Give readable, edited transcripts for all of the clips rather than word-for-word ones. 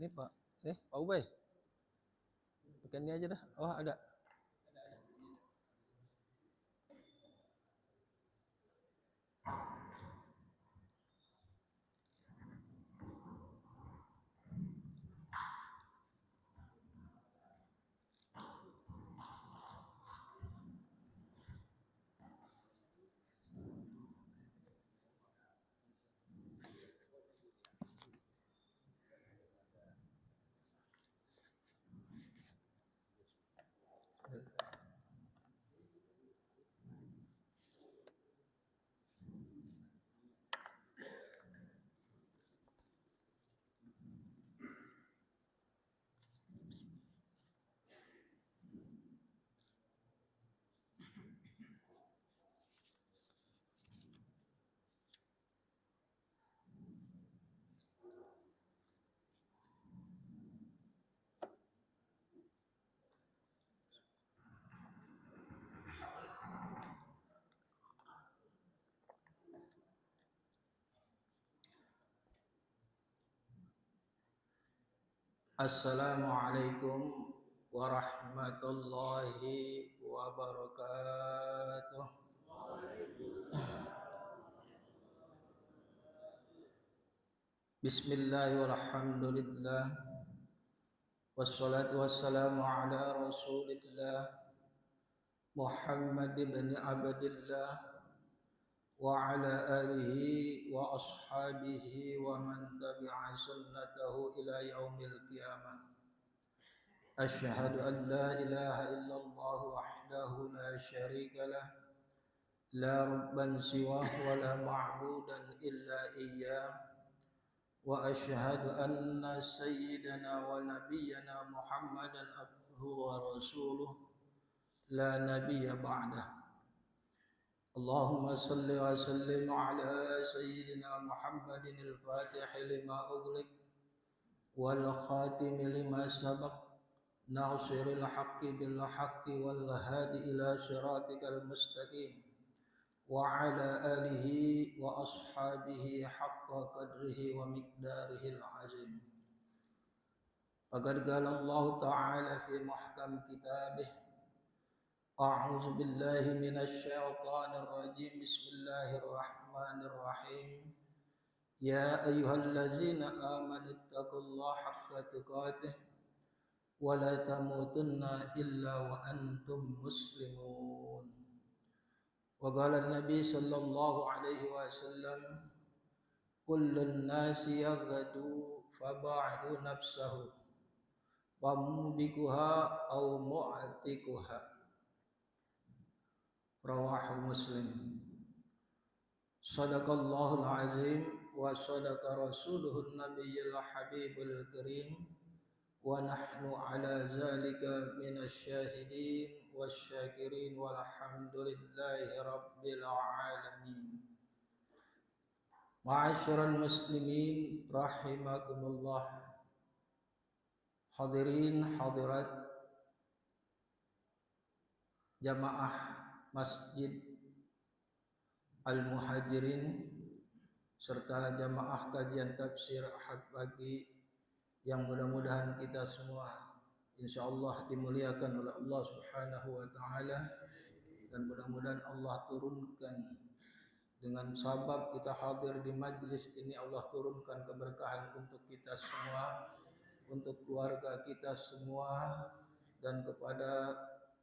Ini Pak Ubay. Pakai ini aja dah. Oh, ada. Assalamualaikum warahmatullahi wabarakatuh. Bismillahirrahmanirrahim. Wassalatu wassalamu ala Rasulillah Muhammad ibn Abdillah wa ala alihi wa ashabihi wa man tabi'a sunnatahu ila yaumil qiyamah. Asyhadu an la ilaha illallah wahdahu la syarika lah, la rabban siwah wa la ma'budan illa iyyah, wa asyhadu anna sayyidana wa nabiyyana Muhammadan abduhu wa rasuluh la nabiyya ba'dah. Allahumma salli wa sallim ala sayyidina Muhammadin al-fatih lima ughliq wal khatim lima sabaq nasiril haqqi bil haqqi wal hadi ila siratikal mustaqim wa ala alihi wa ashabihi haqqa qadrihi wa miqdarihi al-azim. Faqad qala Allah ta'ala fi muhkam kitabih أعوذ بالله من الشيطان الرجيم بسم الله الرحمن الرحيم يا أيها الذين آمنوا اتقوا الله حق تقاته ولا تموتن إلا وأنتم مسلمون. وقال النبي صلى الله عليه وسلم كل الناس يغدو فباعه نفسه وموبقها أو معتقها. Rawahu Muslim. Sadaqallahul azim wa sadaqa rasuluhun nabiyyil habibul karim wa nahnu ala zalika minasyahidin wasyakirin walhamdulillahi rabbil alamin. Ma'asyiral muslimin rahimakumullah. Hadirin hadirat jamaah Masjid Al-Muhajirin serta jamaah kajian tafsir Ahad pagi yang mudah-mudahan kita semua insyaallah dimuliakan oleh Allah Subhanahu wa taala, dan mudah-mudahan Allah turunkan dengan sabab kita hadir di majlis ini, Allah turunkan keberkahan untuk kita semua, untuk keluarga kita semua, dan kepada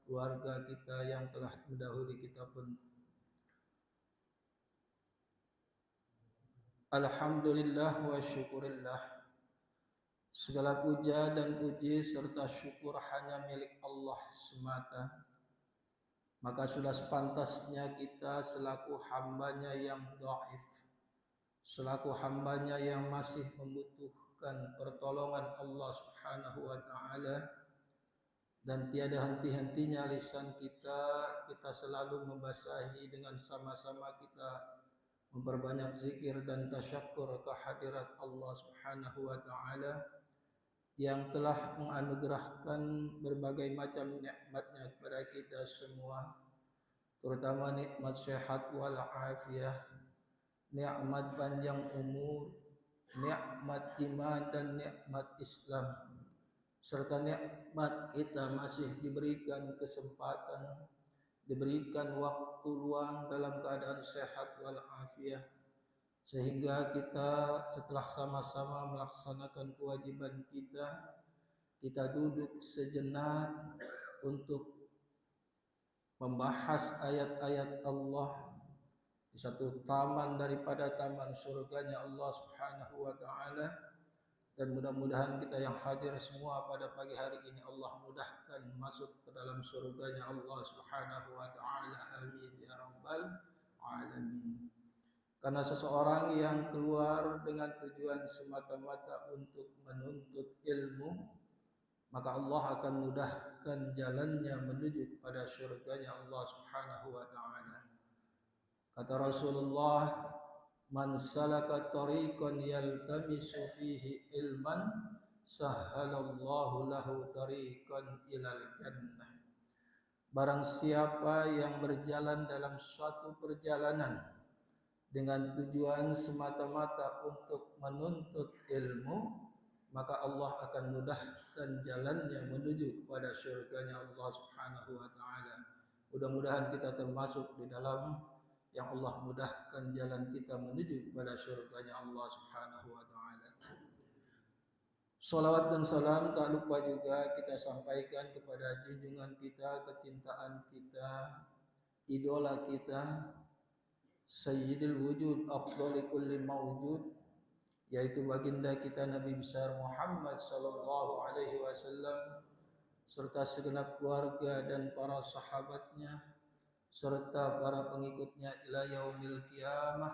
keluarga kita yang telah mendahului kita pun. Alhamdulillah wa syukurillah. Segala puja dan puji serta syukur hanya milik Allah semata. Maka sudah sepantasnya kita selaku hambanya yang dhaif, selaku hambanya yang masih membutuhkan pertolongan Allah Subhanahu wa taala, dan tiada henti-hentinya lisan kita selalu membasahi dengan sama-sama kita memperbanyak zikir dan tasyakkur kehadirat Allah Subhanahu wa taala yang telah menganugerahkan berbagai macam nikmatnya kepada kita semua, terutama nikmat sehat wal afiyah, nikmat panjang umur, nikmat iman dan nikmat Islam, serta nikmat kita masih diberikan kesempatan, diberikan waktu luang dalam keadaan sehat walafiat, sehingga kita setelah sama-sama melaksanakan kewajiban kita duduk sejenak untuk membahas ayat-ayat Allah di satu taman daripada taman surganya Allah Subhanahu wa taala. Dan mudah-mudahan kita yang hadir semua pada pagi hari ini Allah mudahkan masuk ke dalam surganya Allah Subhanahu wa taala. Amin ya rabbal alamin. Karena seseorang yang keluar dengan tujuan semata-mata untuk menuntut ilmu, maka Allah akan mudahkan jalannya menuju kepada surganya Allah Subhanahu wa taala. Kata Rasulullah, "Man salaka tariqan yaltamisu fihi ilman, sahhalallahu lahu tariqan ilal jannah." Barang siapa yang berjalan dalam suatu perjalanan dengan tujuan semata-mata untuk menuntut ilmu, maka Allah akan mudahkan jalannya menuju kepada syurganya Allah Subhanahu wa taala. Mudah-mudahan kita termasuk di dalam yang Allah mudahkan jalan kita menuju kepada syurganya Allah Subhanahu wa taala. Salawat dan salam tak lupa juga kita sampaikan kepada junjungan kita, kecintaan kita, idola kita, Sayyidil wujud, afdali kulli mawjud, yaitu baginda kita Nabi besar Muhammad sallallahu alaihi wasallam, serta segenap keluarga dan para sahabatnya, serta para pengikutnya ila yaumil qiyamah,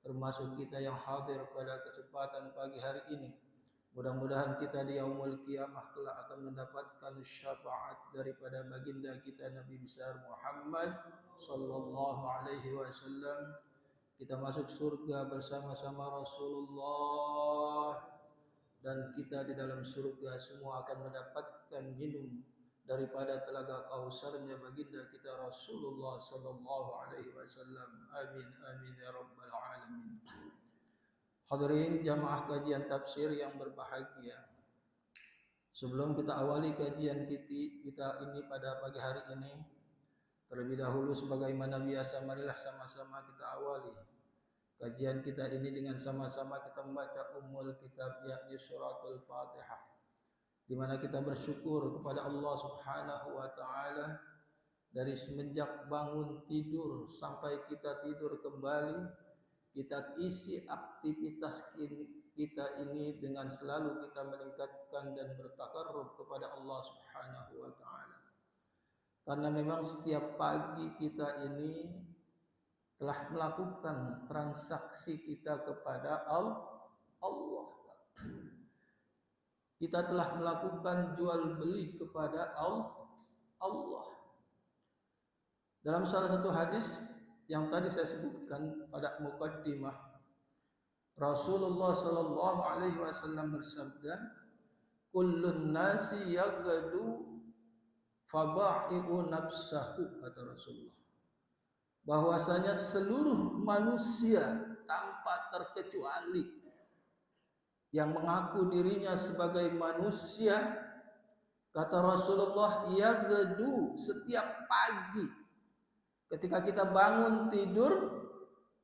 termasuk kita yang hadir pada kesempatan pagi hari ini. Mudah-mudahan kita di yaumul qiyamah kelak akan mendapatkan syafaat daripada baginda kita Nabi besar Muhammad sallallahu alaihi wasallam. Kita masuk surga bersama-sama Rasulullah, dan kita di dalam surga semua akan mendapatkan minum daripada telaga kausarnya baginda kita Rasulullah sallallahu alaihi wasallam. Amin amin ya rabbal alamin. Hadirin jamaah kajian tafsir yang berbahagia, sebelum kita awali kajian kita ini pada pagi hari ini, terlebih dahulu sebagaimana biasa, marilah sama-sama kita awali kajian kita ini dengan sama-sama kita membaca ummul kitab, yakni suratul Fatihah, di mana kita bersyukur kepada Allah Subhanahu wa taala dari semenjak bangun tidur sampai kita tidur kembali. Kita isi aktivitas kita ini dengan selalu kita meningkatkan dan bertakarrub kepada Allah Subhanahu wa taala. Karena memang setiap pagi kita ini telah melakukan transaksi kita kepada Allah. Kita telah melakukan jual beli kepada Allah. Dalam salah satu hadis yang tadi saya sebutkan pada muqaddimah, Rasulullah sallallahu alaihi wasallam bersabda, "Kullun nasi yaghdu faba'i'u nafsahu," kata Rasulullah, bahwasanya seluruh manusia tanpa terkecuali yang mengaku dirinya sebagai manusia, kata Rasulullah, yaghdu, setiap pagi ketika kita bangun tidur,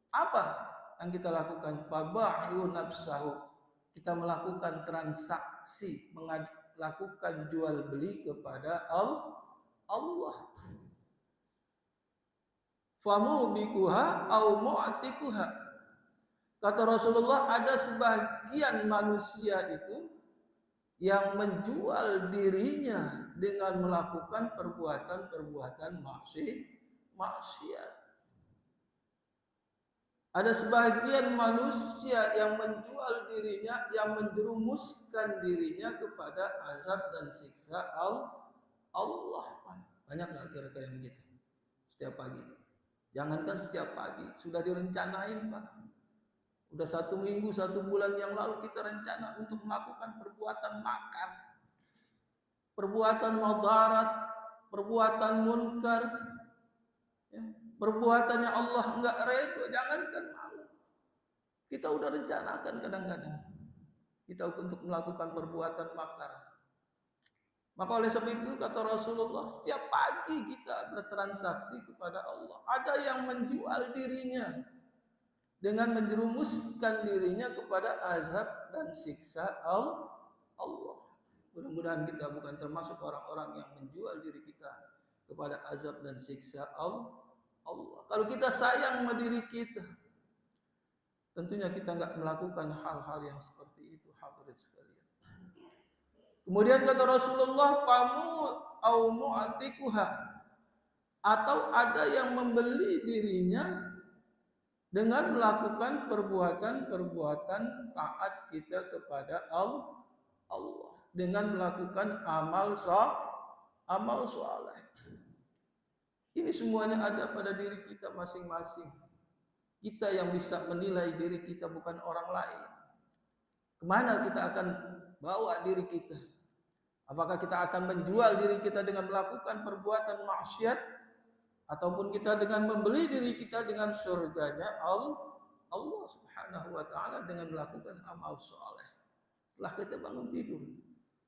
apa yang kita lakukan? Faba'i'u nafsahu, kita melakukan transaksi, melakukan jual beli kepada Allah. Famubikuha au mu'tikuha, kata Rasulullah, ada sebagian manusia itu yang menjual dirinya dengan melakukan perbuatan-perbuatan maksiat. Ada sebagian manusia yang menjual dirinya, yang menjerumuskan dirinya kepada azab dan siksa Allah. Banyak nggak kira-kira yang begitu? Setiap pagi. Jangankan setiap pagi, sudah direncanain Pak. Udah 1 minggu, 1 bulan yang lalu kita rencana untuk melakukan perbuatan makar, perbuatan madarat, perbuatan munkar, perbuatannya Allah enggak redha, jangankan malu. Kita udah rencanakan kadang-kadang kita untuk melakukan perbuatan makar. Maka oleh sebab itu kata Rasulullah, setiap pagi kita bertransaksi kepada Allah. Ada yang menjual dirinya dengan menjerumuskan dirinya kepada azab dan siksa Allah. Mudah-mudahan kita bukan termasuk orang-orang yang menjual diri kita kepada azab dan siksa Allah. Kalau kita sayang sama diri kita, tentunya kita nggak melakukan hal-hal yang seperti itu, hadirin sekalian. Kemudian kata Rasulullah, pamu au mu'atikuha, atau ada yang membeli dirinya dengan melakukan perbuatan-perbuatan taat kita kepada Allah, dengan melakukan amal saleh. Ini semuanya ada pada diri kita masing-masing. Kita yang bisa menilai diri kita, bukan orang lain. Kemana kita akan bawa diri kita? Apakah kita akan menjual diri kita dengan melakukan perbuatan maksiat, ataupun kita dengan membeli diri kita dengan surganya Allah Subhanahu wa taala dengan melakukan amal saleh setelah kita bangun tidur.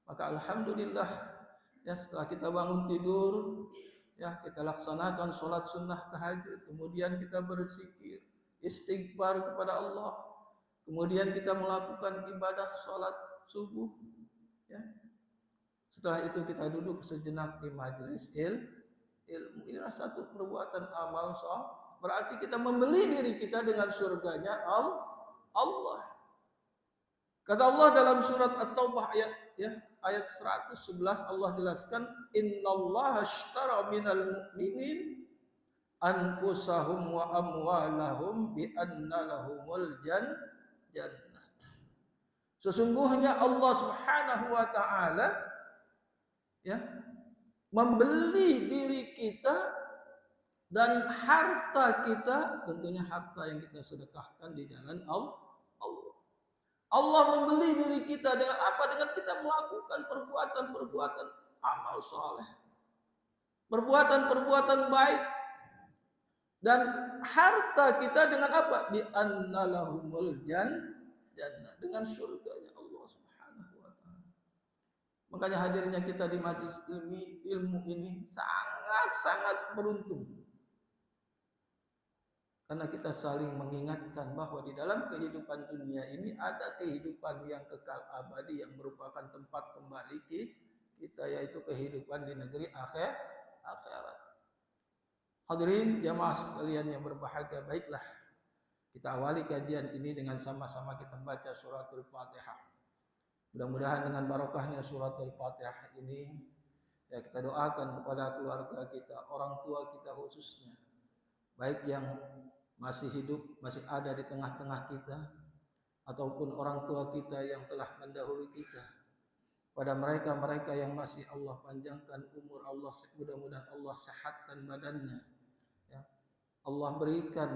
Maka alhamdulillah, ya, setelah kita bangun tidur, ya, kita laksanakan sholat sunnah tahajud, kemudian kita berzikir, istighfar kepada Allah, kemudian kita melakukan ibadah sholat subuh, ya. Setelah itu kita duduk sejenak di majelis ilmu. Inilah satu perbuatan amal saleh. Berarti kita membeli diri kita dengan surganya Allah. Kata Allah dalam surat At-Taubah ayat 111, Allah jelaskan, innallaha ashtara minal mu'minin anfusahum wa amwalahum bi anna lahumul jannah. Sesungguhnya Allah Subhanahu wa taala, ya, membeli diri kita dan harta kita, tentunya harta yang kita sedekahkan di jalan Allah. Allah membeli diri kita dengan apa? Dengan kita melakukan perbuatan-perbuatan amal saleh, perbuatan-perbuatan baik, dan harta kita dengan apa? Bi annalahumul jannah, dengan surganya Allah Subhanahu wa taala. Makanya hadirnya kita di majelis ilmu ini sangat-sangat beruntung. Karena kita saling mengingatkan bahwa di dalam kehidupan dunia ini ada kehidupan yang kekal abadi yang merupakan tempat kembali kita, yaitu kehidupan di negeri akhirat. Hadirin jamaah sekalian yang berbahagia, baiklah kita awali kajian ini dengan sama-sama kita baca suratul Fatihah. Mudah-mudahan dengan barokahnya suratul Fatihah ini, ya, kita doakan kepada keluarga kita, orang tua kita khususnya, baik yang masih hidup, masih ada di tengah-tengah kita, ataupun orang tua kita yang telah mendahului kita. Pada mereka-mereka yang masih Allah panjangkan umur, Allah mudah-mudahan Allah sehatkan badannya, ya. Allah berikan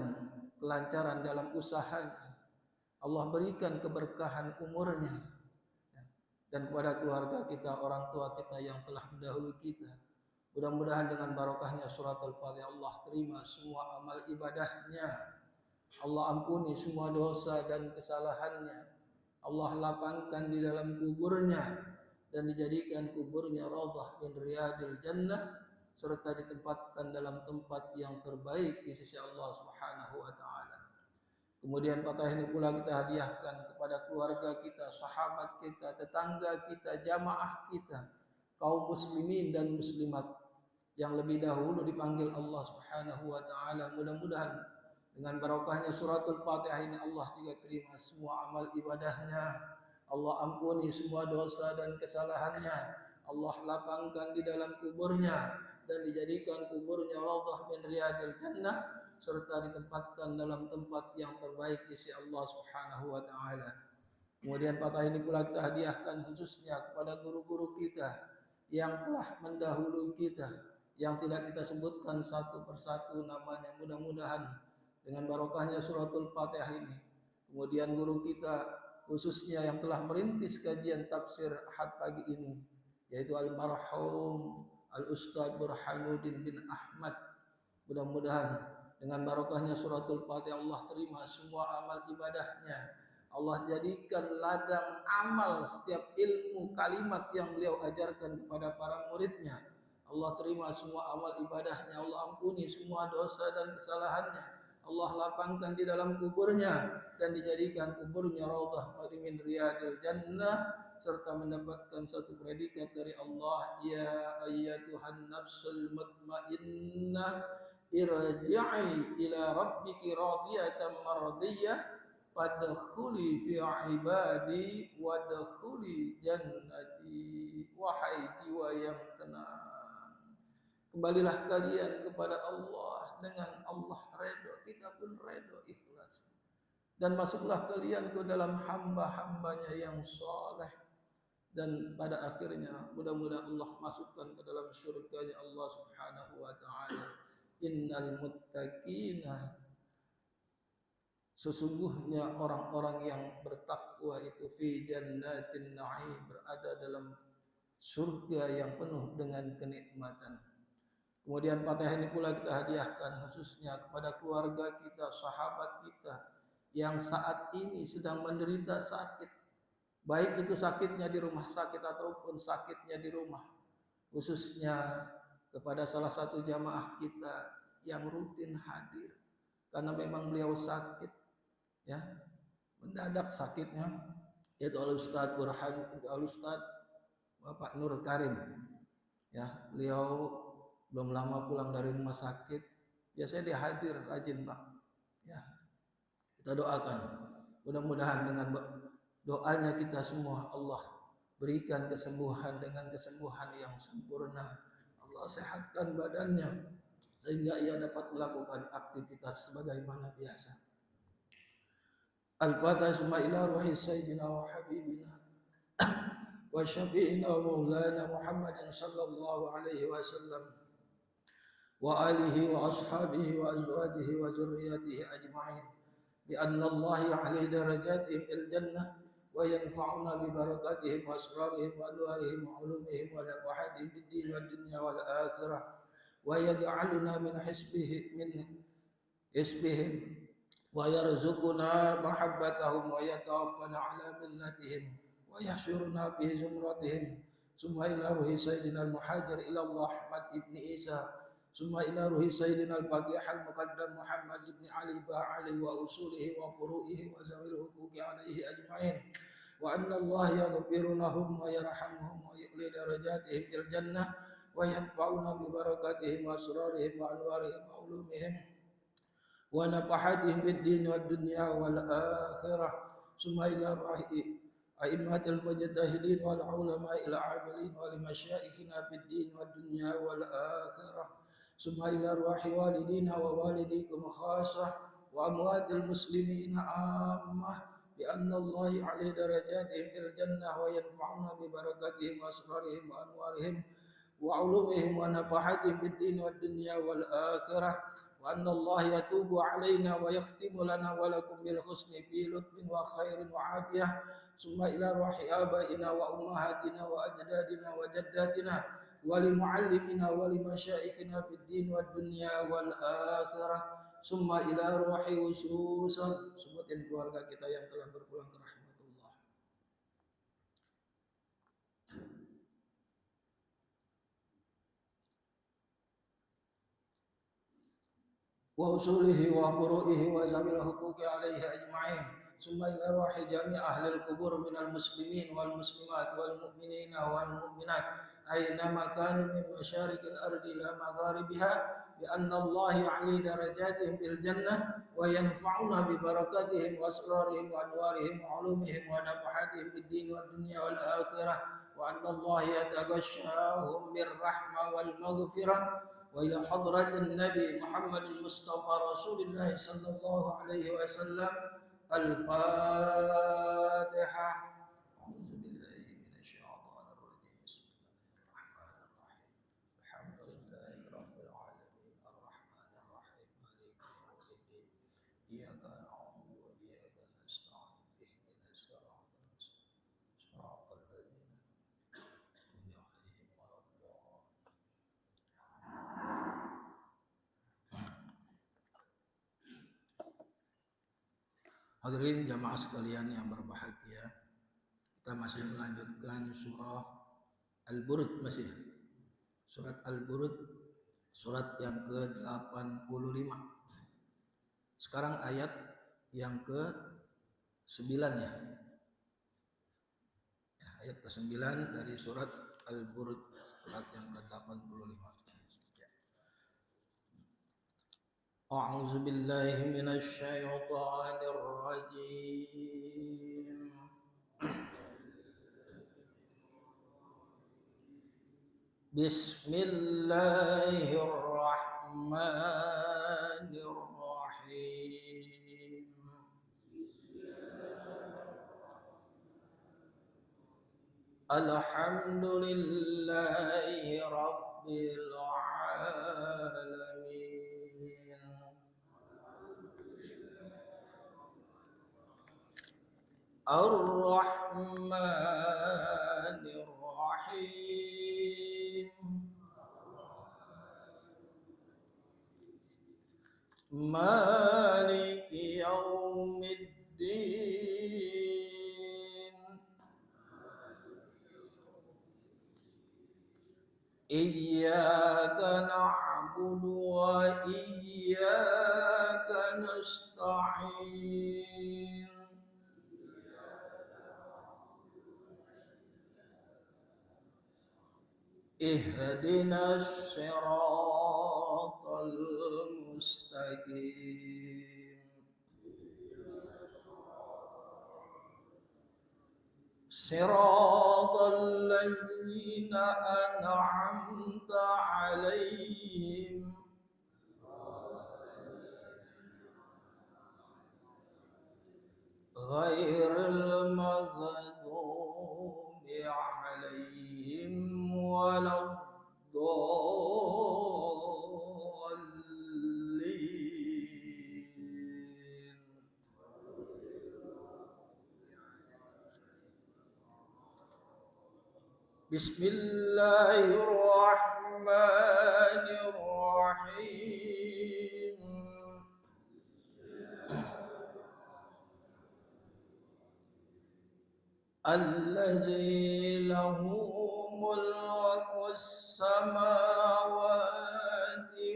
kelancaran dalam usahanya, Allah berikan keberkahan umurnya, ya. Dan kepada keluarga kita, orang tua kita yang telah mendahului kita, mudah-mudahan dengan barokahnya suratul Fatihah Allah terima semua amal ibadahnya, Allah ampuni semua dosa dan kesalahannya, Allah lapangkan di dalam kuburnya dan dijadikan kuburnya raudhah min riyadil jannah, serta ditempatkan dalam tempat yang terbaik di sisi Allah Subhanahu wa taala. Kemudian Fatihah ini pula kita hadiahkan kepada keluarga kita, sahabat kita, tetangga kita, jamaah kita, kaum muslimin dan muslimat yang lebih dahulu dipanggil Allah Subhanahu wa taala. Mudah-mudahan dengan barokahnya suratul Fatihah ini Allah juga terima semua amal ibadahnya, Allah ampuni semua dosa dan kesalahannya, Allah lapangkan di dalam kuburnya dan dijadikan kuburnya raudhah min riyadil jannah, serta ditempatkan dalam tempat yang terbaik di sisi Allah Subhanahu wa taala. Kemudian Fatihah ini pula kita hadiahkan khususnya kepada guru-guru kita yang telah mendahului kita, yang tidak kita sebutkan satu persatu namanya. Mudah-mudahan dengan barokahnya suratul Fatihah ini, kemudian guru kita khususnya yang telah merintis kajian tafsir Ahad pagi ini, yaitu almarhum Al-Ustaz Burhanuddin bin Ahmad, mudah-mudahan Dengan barokahnya suratul Fatihah Allah terima semua amal ibadahnya. Allah jadikan ladang amal setiap ilmu kalimat yang beliau ajarkan kepada para muridnya. Allah terima semua amal ibadahnya. Allah ampuni semua dosa dan kesalahannya. Allah lapangkan di dalam kuburnya dan dijadikan kuburnya raudhah min riyadil jannah, serta mendapatkan satu predikat dari Allah, ya ayyatuhan nafsul mutmainnah irji'i ila rabbiki radiyatan mardiyah fadkhuli fi ibadi wadkhuli jannati. Wahai jiwa yang tenang, kembalilah kalian kepada Allah dengan Allah redha, kita pun redha, ikhlas, dan masuklah kalian ke dalam hamba-hambanya yang saleh, dan pada akhirnya mudah-mudahan Allah masukkan ke dalam surganya Allah Subhanahu wa taala. Innal muttaqina, sesungguhnya orang-orang yang bertakwa itu fi jannatin na'im, berada dalam surga yang penuh dengan kenikmatan. Kemudian Fatihah ini pula kita hadiahkan khususnya kepada keluarga kita, sahabat kita yang saat ini sedang menderita sakit, baik itu sakitnya di rumah sakit ataupun sakitnya di rumah. Khususnya kepada salah satu jamaah kita yang rutin hadir karena memang beliau sakit, ya, mendadak sakitnya, yaitu Al-Ustadz Burhan, Al-Ustadz Bapak Nur Karim, ya, beliau belum lama pulang dari rumah sakit. Biasanya dia hadir rajin, Pak, ya. Kita doakan mudah-mudahan dengan doanya kita semua Allah berikan kesembuhan dengan kesembuhan yang sempurna. Allah sehatkan badannya sehingga ia dapat melakukan aktivitas sebagaimana biasa. Al-Fatihah. Summa ila ruhi sayyidina wa habibina wa syafi'ina wa maulana Muhammadin sallallahu alaihi wasallam wa alihi wa ashabihi wa azwajihi wa zurriyatihi ajma'in bi anna Allah ya'li darajatihim fil jannah wa yanfa'una bi barakatihim wa asrarihim wa anwarihim wa ulumihim wa nafahatihim fid din wad dunya wal akhirah wa yaj'aluna min hisbihim wa yarzuquna mahabbatahum wa yatawaffana ala millatihim wa yahsyuruna fi zumratihim. Summa ila ruhi sayyidina al-muhajir ila Allah Ahmad ibn Isa, summa ila ruhi sayyidina al-faqih al-muqaddam Muhammad ibn Ali ba'ali wa usulihi wa furu'ihi wa zawil huquqi alaihi ajma'in, wa anna Allah yaghfiru lahum wa yarhamuhum wa yu'li darajatihim fil jannah wa yanfa'una bi barakatihim wa asrarihim wa anwarihim wa ulumihim wa nafahatihim fid din wad dunya wal akhirah. Summa ila ruhi a'immatil mujtahidin wal ulama'il 'amilin wa limasyayikhina fid din wad dunya wal akhirah. Summa ila ruhi walidina wa walidikum khassah wa amwatil muslimina 'ammah bi anna Allah ya'li darajatihim fil jannah wa yanfa'una bi barakatihim wa asrarihim wa anwarihim wa ulumihim wa nafahatihim fid din wad dunya wal akhirah. Wa anna Allah yatubu alaina wa yakhtimu lana wa lakum bil husni fi lutfin wa khairin wa afiyah. Summa ila ruhi abaina wa ummahatina wa ajdadina wa jaddatina wa li muallimina wa li masyayikhina fid din wad dunya wal akhirah. Summa ila ruhi ususan, sebutin keluarga kita yang telah berpulang ke rahmatullah. Wa usulihi wa furu'ihi wa zabil huquqi alaihi ajma'in. Summa ila ruhi jami' ahli al-qubur minal muslimin wal muslimat wal mu'minina wal mu'minat aynama kanu min masyariqil ardi ila magharibiha bi anna Allah ya'li darajatihim fil jannah wa yanfa'una bi barakatihim wa asrarihim wa anwarihim wa ulumihim wa nafahatihim fid din wad dunya wal akhirah, wa anna Allah yataghashshahum bir rahmah wal maghfirah. وإلى حضرة النبي محمد المصطفى رسول الله صلى الله عليه وسلم. الفاتحة. أعوذ بالله من الشيطان الرجيم. بسم الله الرحمن الرحيم. الحمد لله رب العالمين الرحمن الرحيم مالك يوم الدين إياك نعبد وإياك نستعين اهدنا الصراط المستقيم صراط الذين أنعمت عليهم غير المغضوب Hadirin jamaah sekalian yang berbahagia, kita masih melanjutkan surah Al-Burud masih. Surat Al-Burud, surat yang ke-85. Sekarang ayat yang ke-9 ya. Ayat ke-9 dari surat Al-Burud, surat yang ke-85. A'udzu billahi minasy syaithanir rajim. Bismillahirrahmanirrahim. Alhamdulillahi rabbil alamin. Ar-Rahmanir Rahim. Maliki yaumiddin. Iyyaka na'budu wa iyyaka nasta'in. Ihdinas siratal mustaqim. Siratal ladzina an'amta 'alaihim ghairil maghdubi 'alaihim waladdallin. Bismillahirrahmanirrahim. Allazi lahu mulkus samawati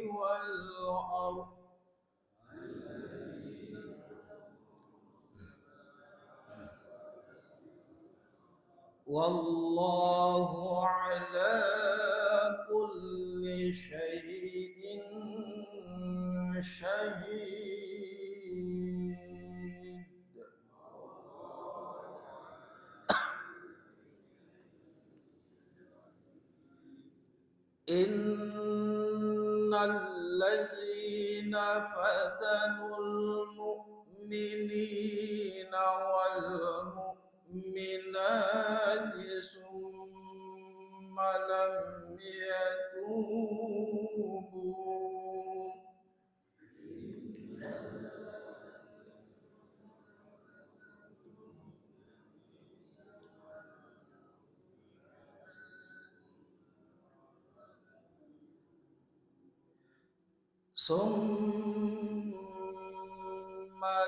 wal ardh. Wallahu ala kulli syai'in syahid. Innal ladzina fatanul mu'minina wal mu'minati summa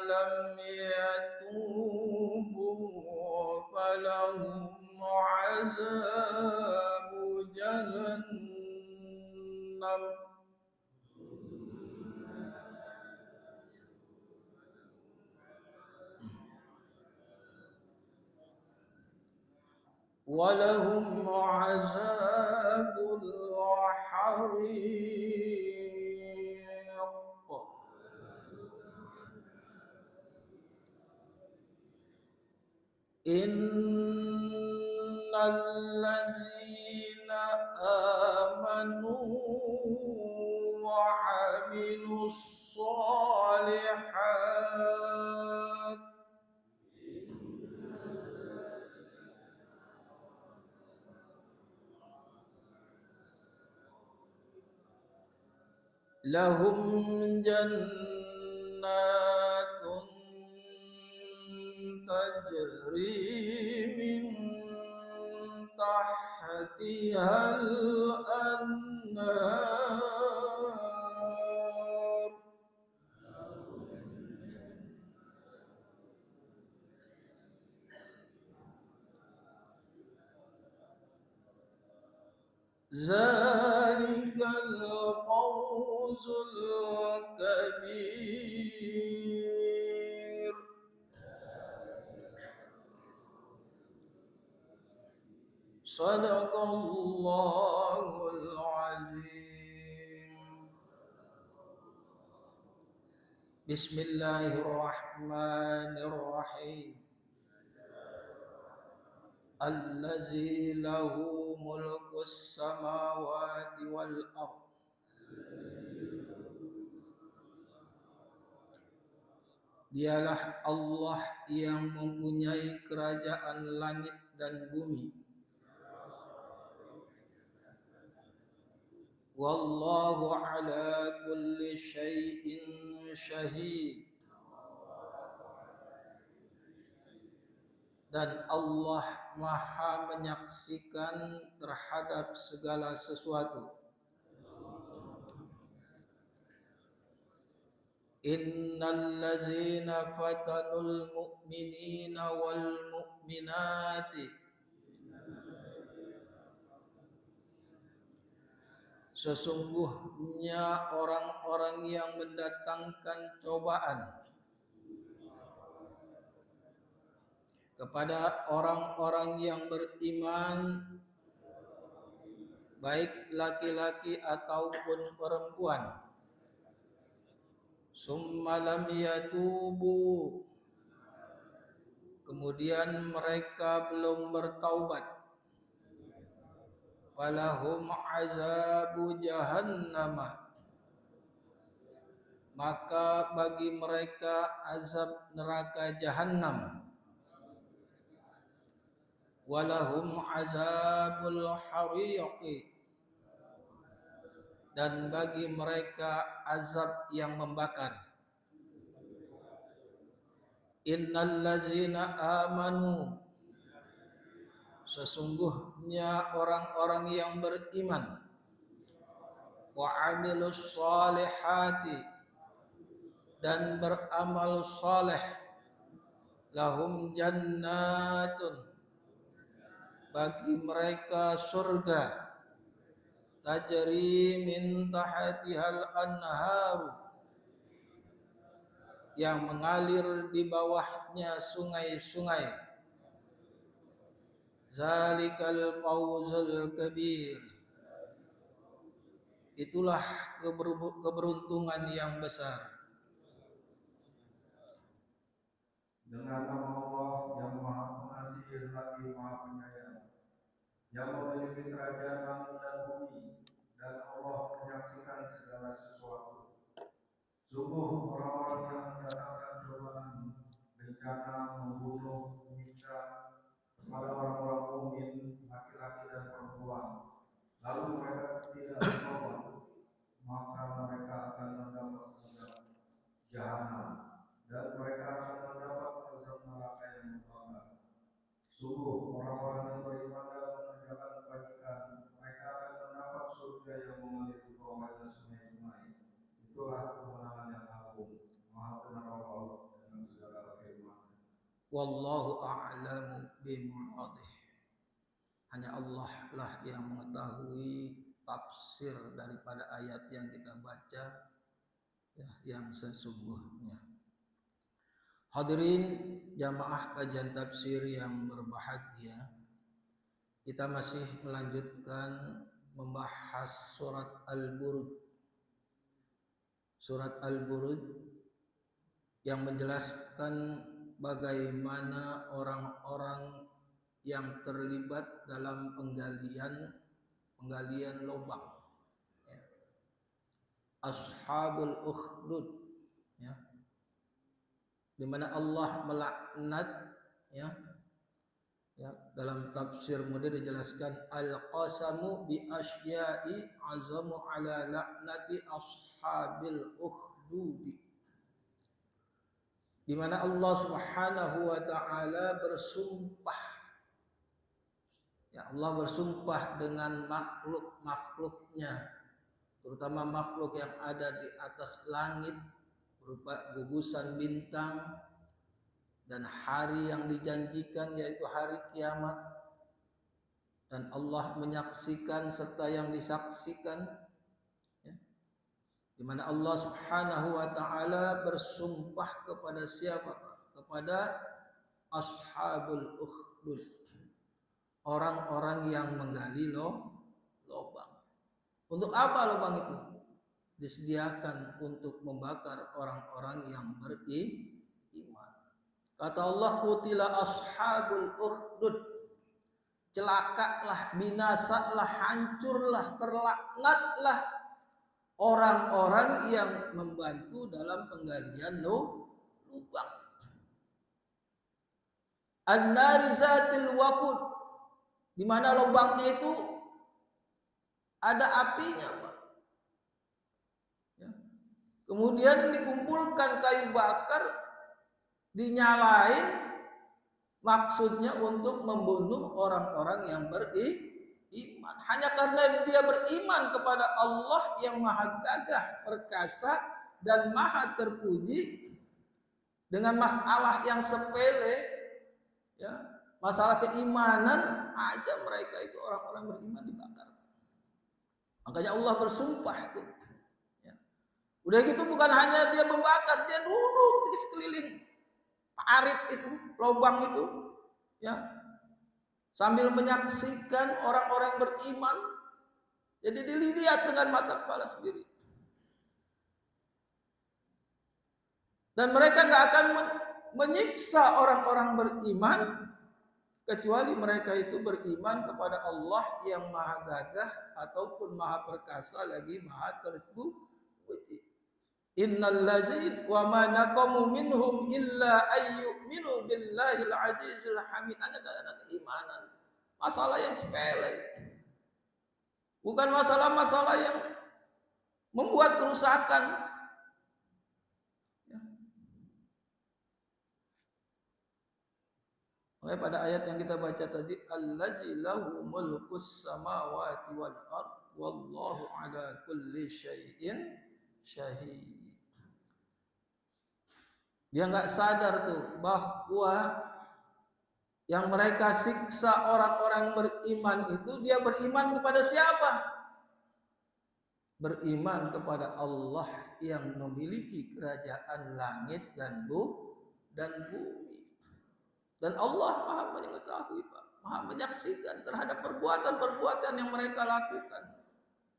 lam yatubu falahum azabu jahannam walahum azabul hariq. Innal ladzina amanu wa 'amilus shalihat lahum jannatun tajri min tahtihal anhar ذلك الفوز الكبير. صدق الله العظيم. بسم الله الرحمن الرحيم. الذي له ملك السماوات والأرض. Dialah Allah yang mempunyai kerajaan langit dan bumi. Wallahu ala kulli syai'in syahid. Dan Allah Maha menyaksikan terhadap segala sesuatu. Innal ladzina fatanul mu'minina wal mu'minati, sesungguhnya orang-orang yang mendatangkan cobaan kepada orang-orang yang beriman, baik laki-laki ataupun perempuan, summa lam yatubu, kemudian mereka belum bertaubat, falahum azabu jahannam, maka bagi mereka azab neraka jahanam, walahum azabul hariq, dan bagi mereka azab yang membakar. Innal ladzina amanu, sesungguhnya orang-orang yang beriman, wa amilus salihati, dan beramal saleh, lahum jannatun, bagi mereka surga, tajri min tahtihal anharu, yang mengalir di bawahnya sungai-sungai. Zalikal fawzul kabir, itulah keberuntungan yang besar. Dengan nama Allah yang Maha Pengasih lagi Maha Penyayang, yang memiliki kerajaan langit dan bumi, dan Allah menyaksikan segala sesuatu. Sungguh orang-orang yang mendatangkan cobaan, bencana, membunuh, menyiksa kepada orang-orang mukmin, laki-laki dan perempuan, lalu mereka tidak bertobat, maka mereka akan mendapat azab jahanam, dan mereka akan mendapat azab neraka yang membakar. Sungguh orang-orang yang beriman dan mengerjakan kebajikan, mereka akan mendapat surga yang mengalir di bawahnya sungai-sungai. Itulah kemenangan yang agung. Maha benar Allah dengan segala firman. Wallahu a'lamu bimuradih. Hanya Allah lah yang mengetahui tafsir daripada ayat yang kita baca, ya, yang sesungguhnya. Hadirin jamaah kajian tafsir yang berbahagia, kita masih melanjutkan membahas surat Al-Burud. Surat Al-Burud yang menjelaskan bagaimana orang-orang yang terlibat dalam penggalian lubang, ya. Ashabul ukhdud, ya, di mana Allah melaknat, ya, ya, dalam tafsir Mudir dijelaskan al-qasamu bi asya'i azamu ala laknati ashabil ukhdud, di mana Allah Subhanahu wa taala bersumpah, ya, Allah bersumpah dengan makhluk-makhluknya, terutama makhluk yang ada di atas langit berupa gugusan bintang, dan hari yang dijanjikan yaitu hari kiamat, dan Allah menyaksikan serta yang disaksikan, ya, di mana Allah Subhanahu wa taala bersumpah kepada siapa? Kepada ashabul ukhdud, orang-orang yang menggali lubang. Untuk apa lubang itu? Disediakan untuk membakar orang-orang yang beriman. Kata Allah, qutila ashabul ukhdud, celakalah, binasalah, hancurlah, terlaknatlah orang-orang yang membantu dalam penggalian lubang. An-nari zatil waqud, di mana lubangnya itu ada apinya, Pak. Ya. Kemudian dikumpulkan kayu bakar, dinyalain, maksudnya untuk membunuh orang-orang yang beriman. Hanya karena dia beriman kepada Allah yang maha gagah, perkasa, dan maha terpuji, dengan masalah yang sepele, ya, masalah keimanan aja mereka itu orang-orang beriman dibakar. Makanya Allah bersumpah itu. Ya. Udah gitu bukan hanya dia membakar, dia duduk di sekeliling parit itu, lubang itu, ya, sambil menyaksikan orang-orang beriman. Jadi dilihat dengan mata kepala sendiri. Dan mereka nggak akan menyiksa orang-orang beriman kecuali mereka itu beriman kepada Allah yang maha gagah ataupun maha perkasa lagi maha terpuji. Innal ladzina wa ma naqamu minhum illa ayyuminu billahil azizil hamid. Ada keimanan. Masalah yang sepele. Bukan masalah-masalah yang membuat kerusakan. Makanya pada ayat yang kita baca tadi, allazi lahu mulkus samawati wal ard wallahu ala kulli syai'in syahid. Dia nggak sadar tuh bahwa yang mereka siksa orang-orang beriman itu, dia beriman kepada siapa? Beriman kepada Allah yang memiliki kerajaan langit dan bumi. Dan Allah maha mengetahui, Pak, maha menyaksikan terhadap perbuatan-perbuatan yang mereka lakukan.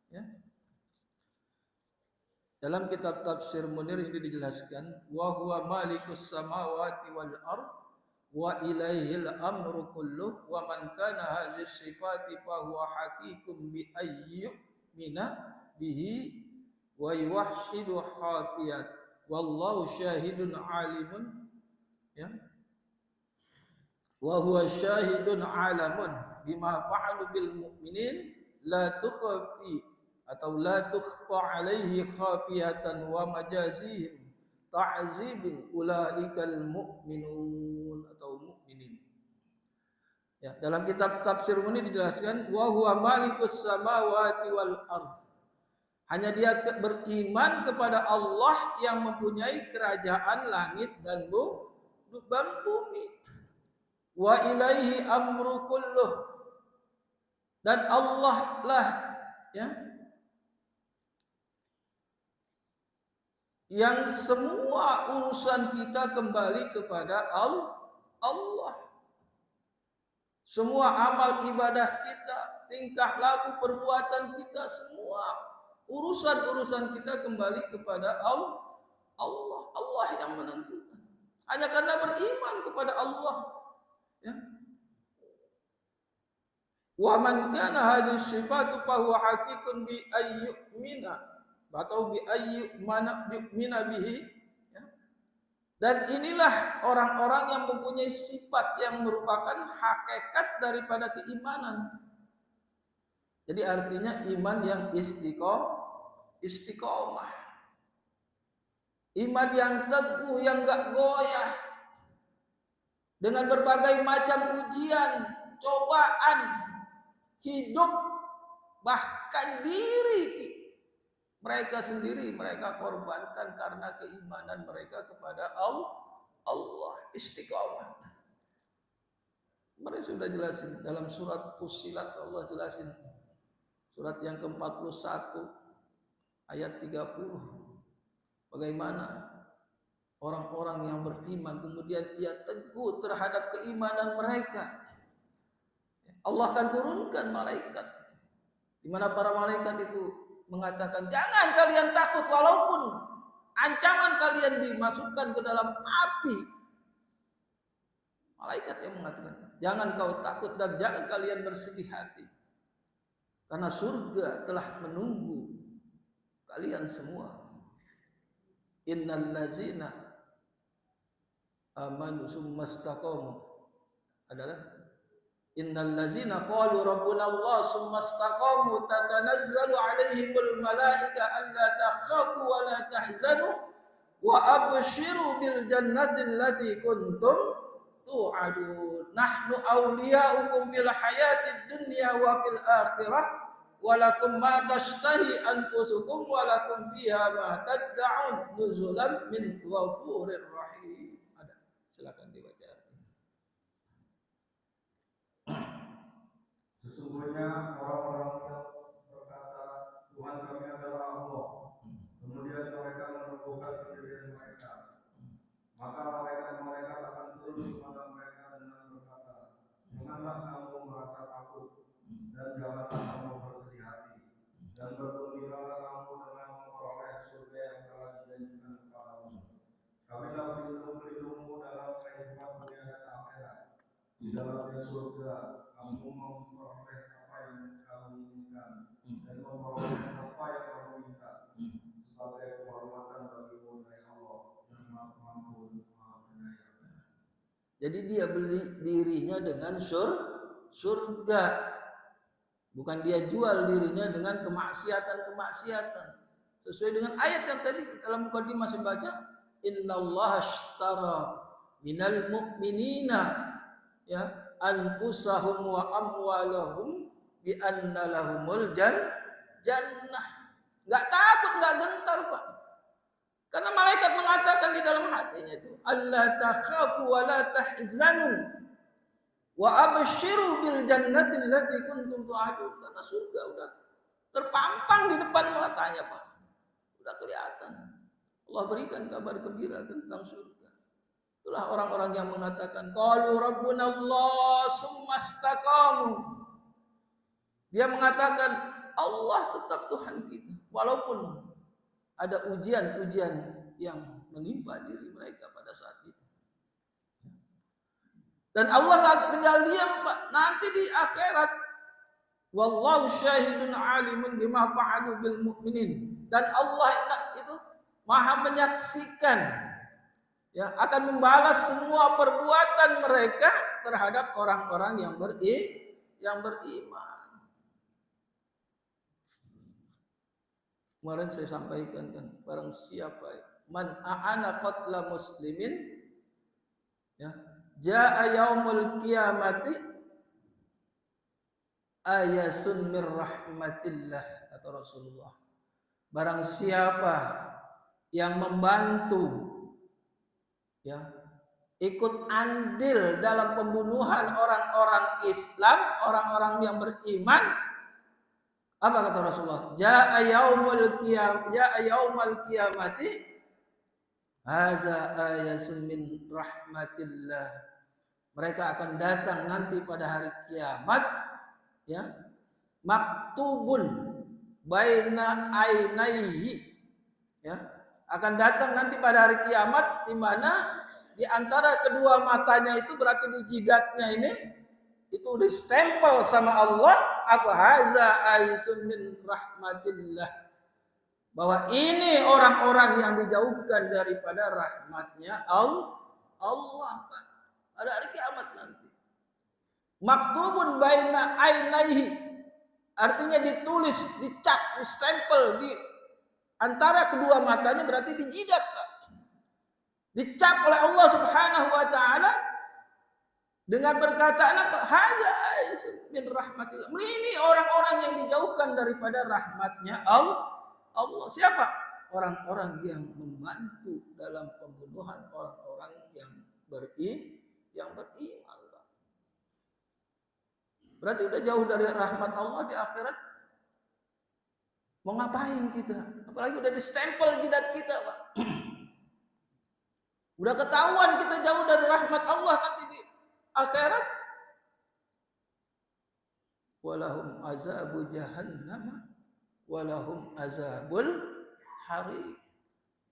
Ya. Dalam kitab Tafsir Munir ini dijelaskan, wa huwa malikus samawati wal ard wa ilaihil amru kulluh wa man kana hadhihi sifati fa huwa haqiqum bi ayyumina bihi wa yuwahhidu khafiyat wallahu syahidun alimun, ya, wa huwa syahidun alamun bima fa'alu bil mu'minin la tukhfi atau la tukhfa alaihi khafiyatan wa majazihim ta'zibun ulaikal mu'minun atau mu'minin. Ya, dalam kitab Tafsir ini dijelaskan wa huwa malikus samawati wal ard. Hanya dia beriman kepada Allah yang mempunyai kerajaan langit dan bumi. Wa ilaihi amru kulluh, dan Allah lah, ya, yang semua urusan kita kembali kepada Allah. Semua amal ibadah kita, tingkah laku perbuatan kita, semua urusan-urusan kita kembali kepada Allah. Allah yang menentukan. Hanya karena beriman kepada Allah. Ya. Wa man kana hadhihi sifatu fa huwa haqiqun bi ayyumina atau bi ayyumina bihi, ya. Dan inilah orang-orang yang mempunyai sifat yang merupakan hakikat daripada keimanan. Jadi artinya iman yang istiqomah. Iman yang teguh, yang enggak goyah. Dengan berbagai macam ujian, cobaan, hidup, bahkan diri mereka sendiri mereka korbankan karena keimanan mereka kepada Allah. Istiqomah. Kemarin sudah jelasin dalam surat Fussilat, Allah jelasin surat yang ke-41 ayat 30. Bagaimana orang-orang yang beriman kemudian ia teguh terhadap keimanan mereka. Allah akan turunkan malaikat, di mana para malaikat itu mengatakan, jangan kalian takut walaupun ancaman kalian dimasukkan ke dalam api. Malaikat yang mengatakan, jangan kau takut dan jangan kalian bersedih hati, karena surga telah menunggu kalian semua. Innal ladzina amanu summa istaqamu. Ada kan? Innal ladzina qalu rabbuna Allah summa istaqamu tatanazzalu alaihimul malaika alla takhafu wa la tahzanu wa abshiru bil jannati allati kuntum tu'adun. Nahnu awliya'ukum bil hayatid dunya wa fil akhirah wa lakum ma tashtahi anfusukum wa lakum fiha ma tad'un nuzulan min ghafurir rahim. Ada, silakan dibaca. Sesungguhnya orang-orang yang berkata Tuhan kami adalah Allah, kemudian mereka meneguhkan pendirian mereka, maka malaikat akan turun kepada mereka dengan berkata, janganlah kamu merasa takut dan janganlah kamu bersedih hati, dan bergembiralah kamu dengan memperoleh surga yang telah dijanjikan kepadamu. Kamilah pelindung-pelindungmu dalam kehidupan dunia dan akhirat. Di dalamnya surga kamu memperoleh apa yang kamu inginkan dan memperoleh apa yang kamu minta sebagai kehormatan bagimu dari Allah yang Maha Pengampun, Maha Penyayang. Jadi dia beli dirinya dengan surga, bukan dia jual dirinya dengan kemaksiatan. Sesuai dengan ayat yang tadi dalam mukadimah saya baca, innallaha ashtara minal mu'minina ya anfusahum wa amwalahum bi anna lahumul jannah. Enggak takut, enggak gentar, Pak. Karena malaikat mengatakan di dalam hatinya itu, alla takhafu wa la tahzanu wa abshiru bil jannati allati kuntum tu'adun. Karena surga udah terpampang di depan matanya, Pak. Udah kelihatan. Allah berikan kabar gembira tentang surga. Itulah orang-orang yang mengatakan qalu rabbuna Allah summa istaqamu. Dia mengatakan Allah tetap Tuhan kita walaupun ada ujian-ujian yang menimpa diri mereka pada saat itu. Dan Allah enggak tinggal diam, Pak. Nanti di akhirat wallahu syahidun alimun bima fa'alu bil mu'minin. Dan Allah itu Maha menyaksikan, ya, akan membalas semua perbuatan mereka terhadap orang-orang yang beriman. Kemarin saya sampaikan kan, barang siapa man a'ana qatla muslimin, ya, jaa yaumul qiyamati ayasun mir rahmatillah, kata Rasulullah. Barang siapa yang membantu, ya, ikut andil dalam pembunuhan orang-orang Islam, orang-orang yang beriman, apa kata Rasulullah? Jaa yaumul qiyamati haza ayasun min rahmatillah. Mereka akan datang nanti pada hari kiamat, ya, maktubun baina ainaihi, ya, akan datang nanti pada hari kiamat di mana di antara kedua matanya itu, berarti di jidatnya ini itu distempel sama Allah, aku haza aisun min rahmatillah, bahwa ini orang-orang yang dijauhkan daripada rahmatnya Allah pada hari kiamat nanti. Maktubun baina ainaihi, artinya ditulis, dicap, distempel di antara kedua matanya, berarti di jidat, Pak. Dicap oleh Allah Subhanahu wa taala dengan perkataan apa? Haza min rahmatillah. Ini orang-orang yang dijauhkan daripada rahmatnya Allah. Siapa? Orang-orang yang membantu dalam pembunuhan orang-orang yang beriman. Berarti udah jauh dari rahmat Allah di akhirat. Mau ngapain kita? Apalagi udah distempel jidat kita, Pak. Udah ketahuan kita jauh dari rahmat Allah nanti di akhirat. Walahum azabu jahannam walahum azabul hari.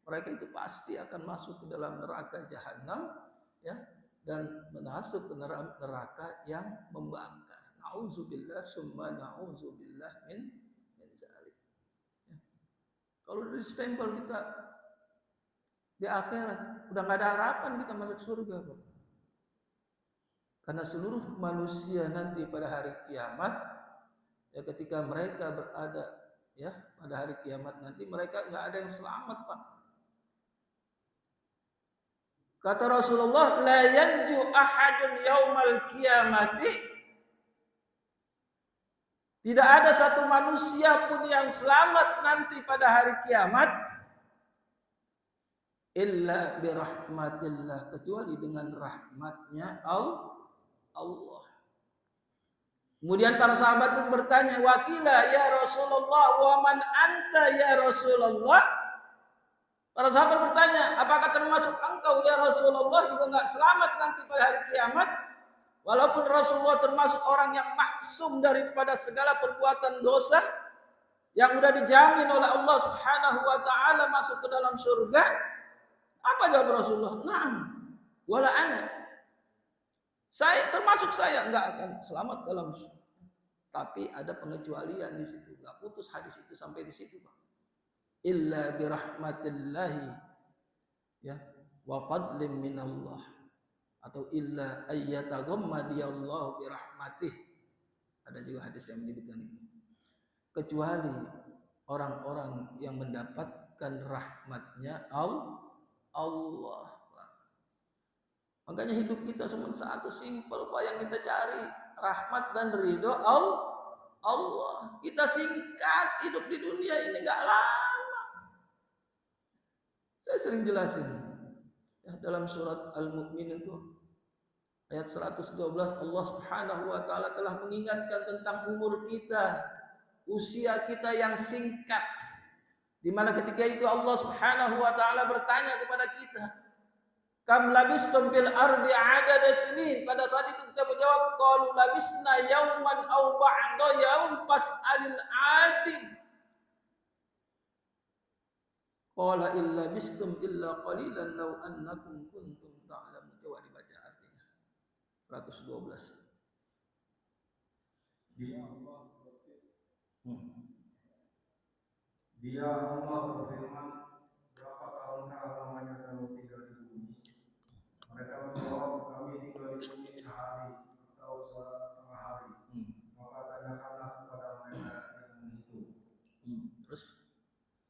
Mereka itu pasti akan masuk ke dalam neraka jahanam, ya, dan masuk ke neraka yang membakar. Nauzubillah summa nauzubillah min zalik. Ya. Kalau dari stempel kita di akhirat udah nggak ada harapan kita masuk surga, Pak. Karena seluruh manusia nanti pada hari kiamat, ya, ketika mereka berada, ya, pada hari kiamat nanti mereka nggak ada yang selamat, Pak. Kata Rasulullah, la yanju ahadun yaumal kiamati. Tidak ada satu manusia pun yang selamat nanti pada hari kiamat illa birahmatillah, kecuali dengan rahmatnya Allah. Kemudian para sahabat itu bertanya, wakila ya Rasulullah, wa man anta ya Rasulullah? Para sahabat bertanya, apakah termasuk engkau ya Rasulullah juga enggak selamat nanti pada hari kiamat? Walaupun Rasulullah termasuk orang yang maksum daripada segala perbuatan dosa, yang sudah dijamin oleh Allah Subhanahu wa taala masuk ke dalam surga. Apa jawab Rasulullah? Naam, wala ana. Saya termasuk saya enggak akan selamat dalam surga. Tapi ada pengecualian di situ. Enggak putus hadis itu sampai di situ, Pak. Illa birahmatillahi, ya, wa fadlim minallah, atau illa ayyataghammadiyallahu birahmatih. Ada juga hadis yang menyebutkan itu. Kecuali orang-orang yang mendapatkan rahmatnya Allah. Makanya hidup kita cuma satu, simpel, Pak, yang kita cari rahmat dan ridho Allah. Kita singkat hidup di dunia ini, nggak lama. Saya sering jelasin, ya, dalam surat Al-Mu'min itu ayat 112, Allah Subhanahu wa taala telah mengingatkan tentang umur kita, usia kita yang singkat. Di mana ketika itu Allah Subhanahu wa taala bertanya kepada kita, kam labistum fil ardi adada sinin. Pada saat itu kita menjawab, qalu labisna yauman aw ba'da yaum fas'alil adim. Qala illa bistum illa qalilan law annakum kuntum ta'lamun. Coba dibaca artinya. 112. Dia Allah berfirman, berapa tahun lamanya kamu tinggal di bumi? Mereka menjawab, kami tinggal di bumi sehari atau setengah hari. Maka tanyakanlah kepada mereka yang menghitung. Terus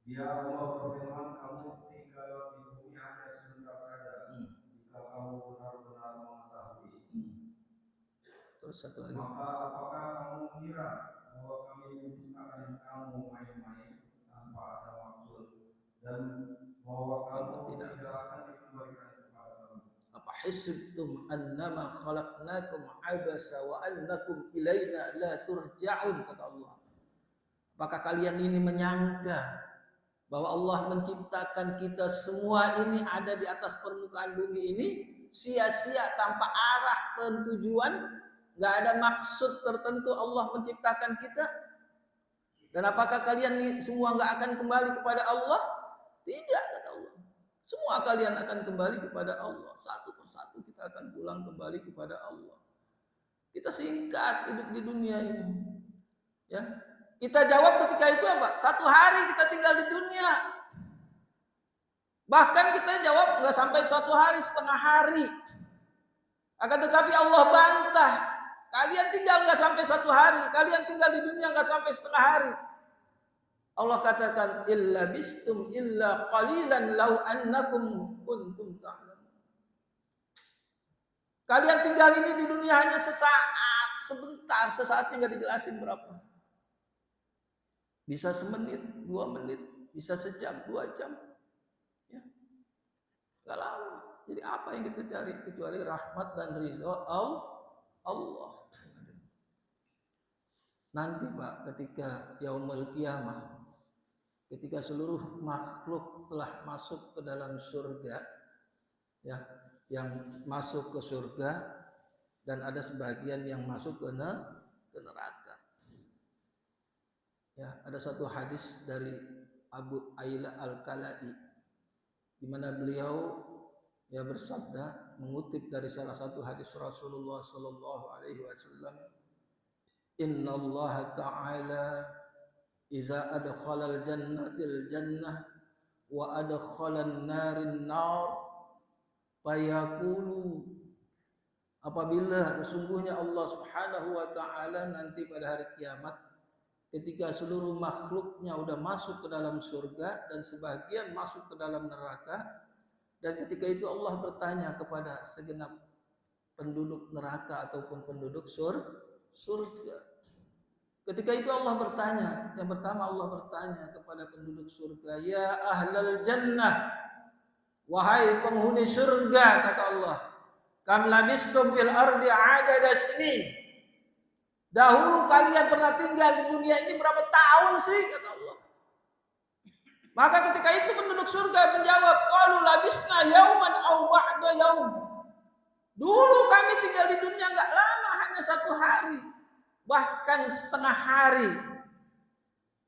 dia Allah berfirman, kamu tinggal di bumi hanya sebentar saja. Jika kamu benar-benar mengetahui. Terus satu lagi. Maka apakah kamu mengira bahwa kami menciptakan kamu main-main tanpa ada maksud, dan bahwa kamu tidak akan dikembalikan kepada kami? Apa hisibtum annama khalaqnakum abasa wa annakum ilaina la turja'un, kata Allah. Apakah kalian ini menyangka bahwa Allah menciptakan kita semua ini ada di atas permukaan bumi ini sia-sia, tanpa arah dan tujuan, nggak ada maksud tertentu Allah menciptakan kita? Dan apakah kalian semua nggak akan kembali kepada Allah? Tidak, kata Allah. Semua kalian akan kembali kepada Allah. Satu persatu kita akan pulang kembali kepada Allah. Kita singkat hidup di dunia ini, ya. Kita jawab ketika itu apa? 1 hari kita tinggal di dunia. Bahkan kita jawab nggak sampai 1 hari, setengah hari. Akan tetapi Allah bantah. Kalian tinggal nggak sampai 1 hari. Kalian tinggal di dunia nggak sampai setengah hari. Allah katakan, illa bistum illa qalilan law annakum kuntum ta'lamun. Kalian tinggal ini di dunia hanya sesaat, sebentar, sesaatnya nggak dijelasin berapa. Bisa semenit, 2 menit, bisa sejam, 2 jam. Ya. Gak lama. Jadi apa yang kita cari kecuali rahmat dan ridho Allah. nanti Pak, ketika yaumul qiyamah, ketika seluruh makhluk telah masuk ke dalam surga, ya, yang masuk ke surga dan ada sebagian yang masuk ke neraka. Ya, ada satu hadis dari Abu Aila Al-Kalai di mana beliau ya bersabda, mengutip dari salah satu hadis Rasulullah sallallahu alaihi wasallam, "Inna Allah Ta'ala iza adkhalal jannatil jannah wa adkhalan narin nar fayaqulu," apabila sesungguhnya Allah Subhanahu wa taala nanti pada hari kiamat ketika seluruh makhluknya sudah masuk ke dalam surga dan sebagian masuk ke dalam neraka, dan ketika itu Allah bertanya kepada segenap penduduk neraka ataupun penduduk surga. Ketika itu Allah bertanya, yang pertama Allah bertanya kepada penduduk surga, "Ya ahlal jannah, wahai penghuni surga," kata Allah, "kam labistum fil ardi adada sinin." Dahulu kalian pernah tinggal di dunia ini berapa tahun sih, kata Allah. Maka ketika itu penduduk surga menjawab, qalu labisna yauman aw ba'da yaum. Dulu kami tinggal di dunia enggak lama, hanya 1 hari, bahkan setengah hari.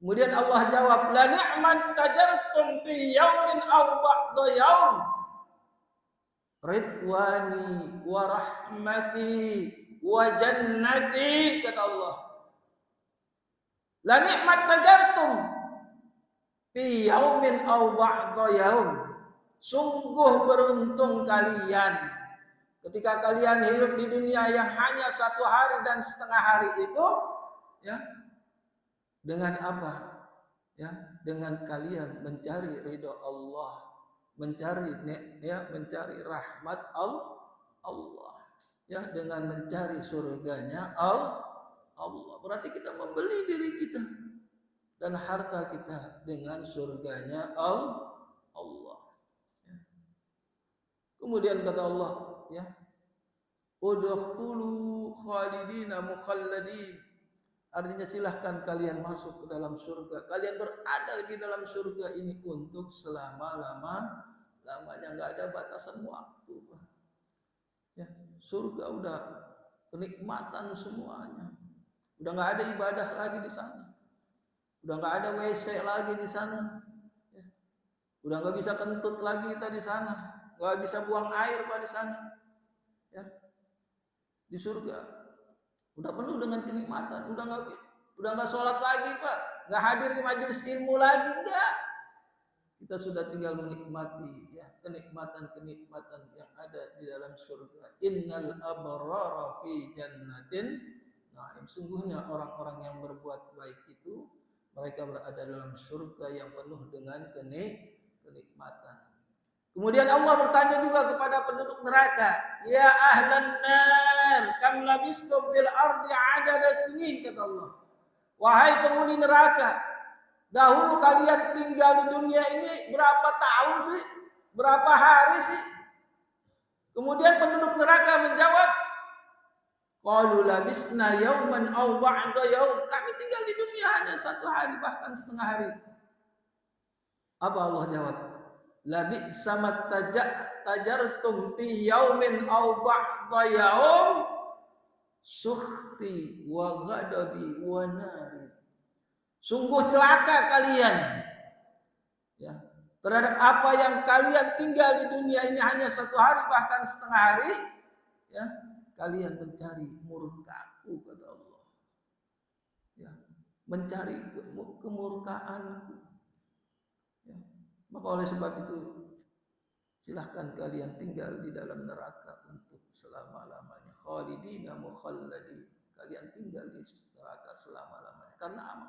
Kemudian Allah jawab, la ni'man tajartum fi yaumin aw ba'da yaum ridwani wa rahmati wa jannati, kata Allah. La ni'mat tajartum fi yaumin aw ba'da yaum. Sungguh beruntung kalian ketika kalian hidup di dunia yang hanya 1 hari dan setengah hari itu, ya, dengan apa? Ya, dengan kalian mencari ridho Allah, mencari mencari rahmat Allah, ya, dengan mencari surganya Allah. Berarti kita membeli diri kita dan harta kita dengan surganya Allah. Kemudian kata Allah, ya, udkhulu khalidina mukhalladin, artinya silahkan kalian masuk ke dalam surga. Kalian berada di dalam surga ini untuk selama-lamanya, enggak ada batasan waktu. Ya, surga udah kenikmatan semuanya. Udah enggak ada ibadah lagi di sana. Udah enggak ada WC lagi di sana. Ya. Udah enggak bisa kentut lagi kita di sana. Enggak bisa buang air Pak di sana. Ya. Di surga udah penuh dengan kenikmatan, udah enggak sholat lagi Pak, enggak hadir di majelis ilmu lagi, enggak. Kita sudah tinggal menikmati, ya, kenikmatan-kenikmatan yang ada di dalam surga. Innal abrara fi jannatin na'im. Sungguhnya orang-orang yang berbuat baik itu mereka berada dalam surga yang penuh dengan kenikmatan. Kemudian Allah bertanya juga kepada penduduk neraka, "Ya ahlan nar, kam labistum fil ardi adada sinin," kata Allah. Wahai penghuni neraka, dahulu kalian tinggal di dunia ini berapa tahun sih? Berapa hari sih? Kemudian penduduk neraka menjawab, qalu labisna yauman aw ba'da yaum. Kami tinggal di dunia hanya 1 hari bahkan setengah hari. Apa Allah jawab? Labi samat tajartum fi yaumin aw ba'da yaum sukhti wa ghadabi wa nari. Sungguh celaka kalian, ya, terhadap apa yang kalian tinggal di dunia ini hanya 1 hari bahkan setengah hari, ya, kalian mencari murkaku, kata Allah, ya, mencari kemurkaanku. Maka oleh sebab itu silahkan kalian tinggal di dalam neraka untuk selama-lamanya. Khalidina mukhalladin. Kalian tinggal di neraka selama-lamanya.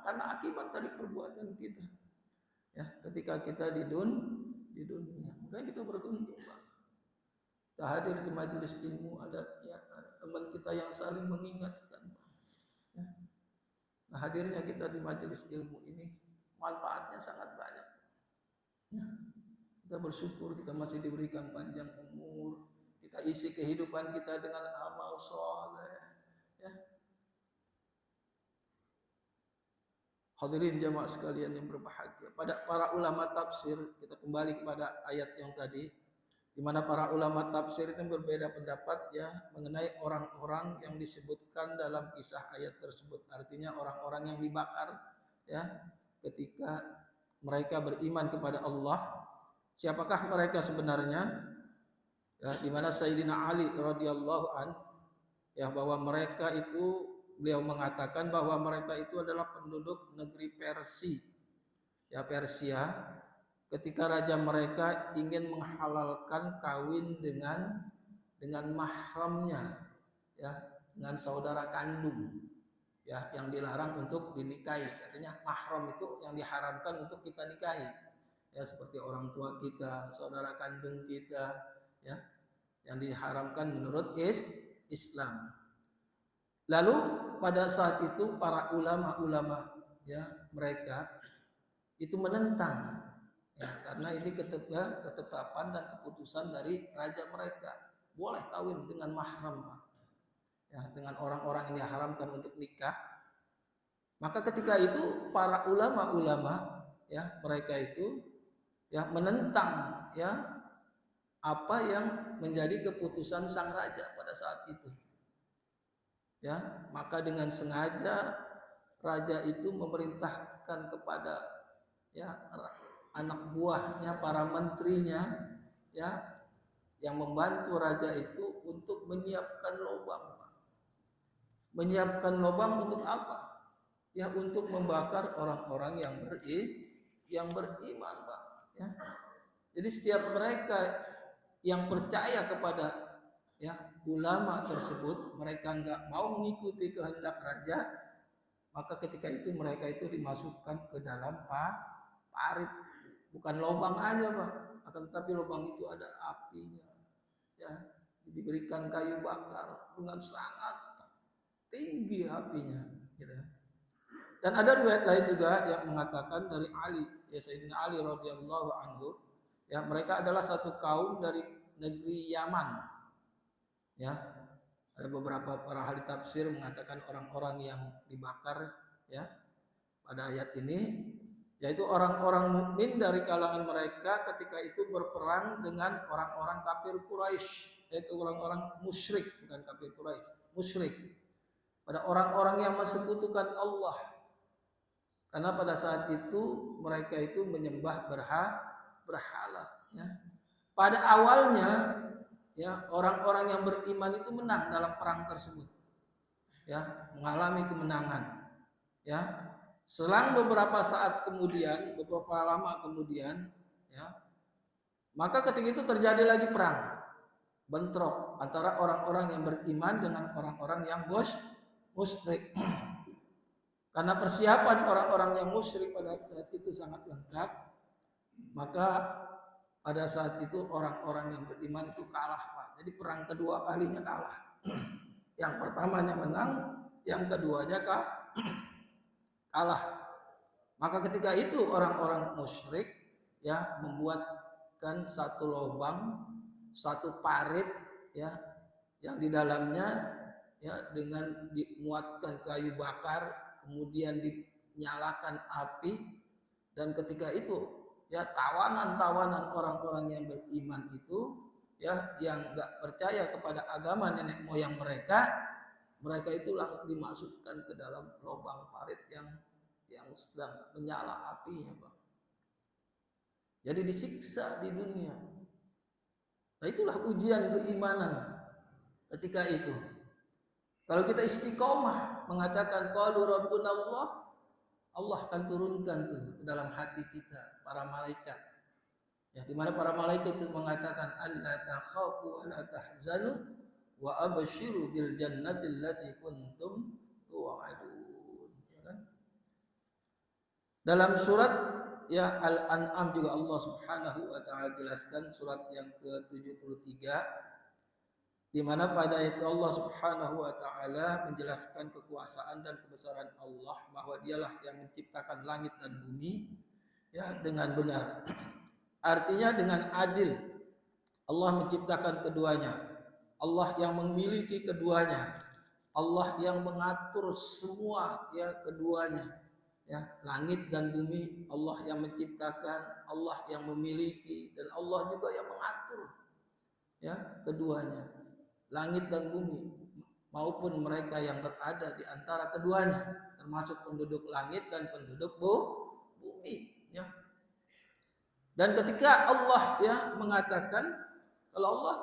Karena akibat dari perbuatan kita. Ya, ketika kita di dunia, makanya kita beruntung, Pak. Kita hadir di majelis ilmu, ada teman kita yang saling mengingatkan. Ya. Nah, hadirnya kita di majelis ilmu ini manfaatnya sangat banyak. Ya, kita bersyukur kita masih diberikan panjang umur, kita isi kehidupan kita dengan amal soleh, ya. Hadirin jamaah sekalian yang berbahagia. Pada para ulama tafsir, kita kembali kepada ayat yang tadi, di mana para ulama tafsir itu berbeda pendapat ya mengenai orang-orang yang disebutkan dalam kisah ayat tersebut. Artinya orang-orang yang dibakar ya ketika mereka beriman kepada Allah. Siapakah mereka sebenarnya? Ya, di mana Sayyidina Ali radhiyallahu an ya bahwa mereka itu beliau mengatakan bahwa mereka itu adalah penduduk negeri ya Persia, ketika raja mereka ingin menghalalkan kawin dengan mahramnya, ya, dengan saudara kandung, ya, yang dilarang untuk dinikahi. Artinya mahram itu yang diharamkan untuk kita nikahi, ya, seperti orang tua kita, saudara kandung kita, ya, yang diharamkan menurut Islam. Lalu pada saat itu para ulama-ulama ya mereka itu menentang ya, karena ini ketetapan dan keputusan dari raja mereka, boleh kawin dengan mahram, ya, dengan orang-orang yang diharamkan untuk nikah. Maka ketika itu para ulama-ulama ya mereka itu ya menentang ya apa yang menjadi keputusan sang raja pada saat itu. Ya, maka dengan sengaja raja itu memerintahkan kepada ya anak buahnya, para menterinya ya yang membantu raja itu untuk menyiapkan lubang. Menyiapkan lubang untuk apa? Ya untuk membakar orang-orang yang beriman, Pak. Ya. Jadi setiap mereka yang percaya kepada ya ulama tersebut, mereka enggak mau mengikuti kehendak raja, maka ketika itu mereka itu dimasukkan ke dalam parit, bukan lubang aja, Pak, akan tetapi lubang itu ada apinya, ya, diberikan kayu bakar dengan sangat tinggi apinya, gitu. Dan ada riwayat lain juga yang mengatakan dari Ali, ya Sayyidina Ali radhiyallahu anhu, ya mereka adalah satu kaum dari negeri Yaman. Ya, ada beberapa para ahli tafsir mengatakan orang-orang yang dibakar ya pada ayat ini yaitu orang-orang mukmin dari kalangan mereka ketika itu berperang dengan orang-orang kafir Quraisy, yaitu orang-orang musyrik, bukan kafir Quraisy, musyrik. Pada orang-orang yang mensekutukan Allah. Karena pada saat itu mereka itu menyembah berhala ya. Pada awalnya ya orang-orang yang beriman itu menang dalam perang tersebut, ya mengalami kemenangan, ya selang beberapa saat kemudian, beberapa lama kemudian, ya maka ketika itu terjadi lagi perang bentrok antara orang-orang yang beriman dengan orang-orang yang musyrik. Karena persiapan orang-orang yang musyrik pada saat itu sangat lengkap, maka pada saat itu orang-orang yang beriman itu kalah, Pak. Jadi perang kedua kalinya kalah. Yang pertamanya menang, yang keduanya kalah. Maka ketika itu orang-orang musyrik ya membuatkan satu lubang, satu parit ya yang di dalamnya ya dengan dimuatkan kayu bakar, kemudian dinyalakan api, dan ketika itu ya tawanan-tawanan orang-orang yang beriman itu ya yang enggak percaya kepada agama nenek moyang mereka itu langsung dimasukkan ke dalam lubang parit yang sedang menyala apinya, Bang. Jadi disiksa di dunia. Nah, itulah ujian keimanan ketika itu. Kalau kita istiqomah mengatakan qalu rabbuna Allah akan turunkan tuh ke dalam hati kita para malaikat. Ya, di mana para malaikat itu mengatakan alla takhafu wa la tahzanu wa abshiru bil jannati allati kuntum tu'adun. Ya kan? Dalam surat ya Al-An'am juga Allah Subhanahu wa taala jelaskan, surat yang ke-73, di mana pada ayat Allah Subhanahu wa taala menjelaskan kekuasaan dan kebesaran Allah, bahwa Dialah yang menciptakan langit dan bumi ya dengan benar. Artinya dengan adil. Allah menciptakan keduanya. Allah yang memiliki keduanya. Allah yang mengatur semua ya keduanya. ya, langit dan bumi Allah yang menciptakan, Allah yang memiliki, dan Allah juga yang mengatur, ya, keduanya, langit dan bumi maupun mereka yang berada di antara keduanya, termasuk penduduk langit dan penduduk bumi, ya. Dan ketika Allah, ya, mengatakan, kalau Allah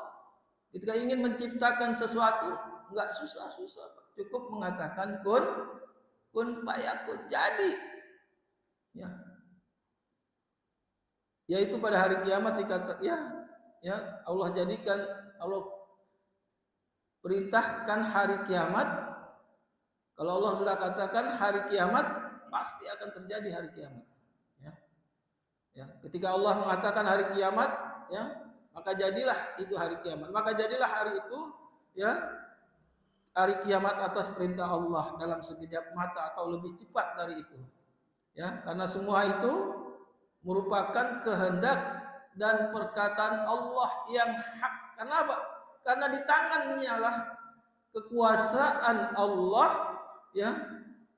ketika ingin menciptakan sesuatu nggak susah-susah, cukup mengatakan kun fayakun, jadi, ya. Yaitu pada hari kiamat dikata, ya Allah jadikan, Allah perintahkan hari kiamat. Kalau Allah sudah katakan hari kiamat, pasti akan terjadi hari kiamat, ya. Ya, ketika Allah mengatakan hari kiamat, ya, maka jadilah itu hari kiamat. Maka jadilah hari itu, ya, hari kiamat atas perintah Allah dalam sekejap mata atau lebih cepat dari itu. Ya, karena semua itu merupakan kehendak dan perkataan Allah yang hak. Kenapa? Karena di tangannya lah kekuasaan Allah, ya,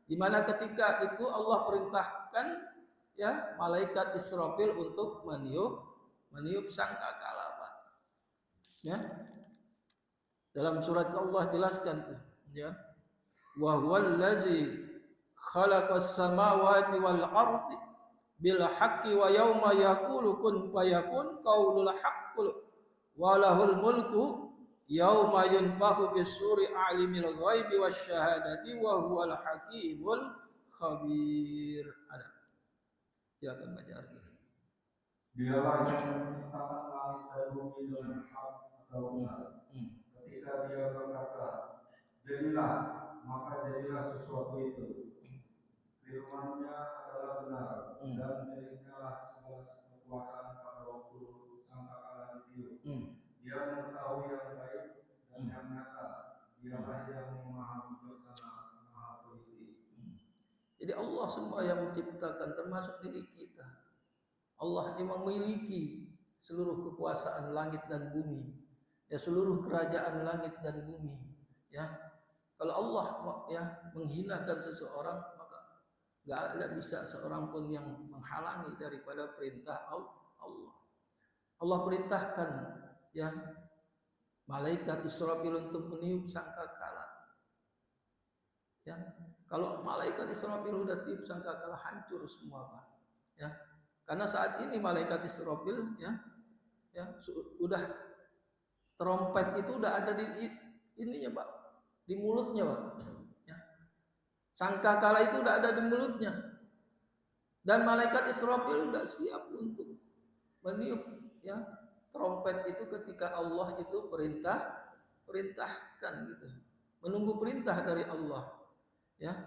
di mana ketika itu Allah perintahkan, ya, malaikat Israfil untuk meniup sangkakala, Pak. Ya. Dalam surat Allah jelaskan tuh, ya. Wa huwallazi khalaqas samawati wal ardi bil haqqi wa yauma yaqulu kun fayakun qaulul haqqul wa lahul mulku yauma yunfakhu bis-suri alimil ghaibi wasyahadati wa huwal hakimul khabir. Ada. Silakan baca artinya. Dialah yang menciptakan langit dan bumi dengan hak atau benar. Ketika dia berkata, jadilah, maka jadilah sesuatu itu. Firman-Nya adalah benar, dan miliknya lah segala kekuasaan pada waktu sangkakala ditiup. Dia mengetahui yang baik dan yang nyata. Dialah yang maha bijaksana, maha teliti. Jadi Allah semua yang menciptakan, termasuk diri kita. Allah yang memiliki seluruh kekuasaan langit dan bumi, ya, seluruh kerajaan langit dan bumi, ya. Kalau Allah, ya, menghinakan seseorang, maka nggak ada bisa seorang pun yang menghalangi daripada perintah Allah. Allah perintahkan, ya, malaikat Israfil untuk meniup sangkakala, ya. Kalau malaikat Israfil sudah tiup sangkakala, hancur semua, Pak, ya. Karena saat ini malaikat Israfil, ya, sudah trompet itu udah ada di ininya, Pak, di mulutnya, Pak. Ya. Sangkakala itu udah ada di mulutnya. Dan malaikat Israfil udah siap untuk meniup, ya, trompet itu ketika Allah itu perintahkan gitu. Menunggu perintah dari Allah, ya.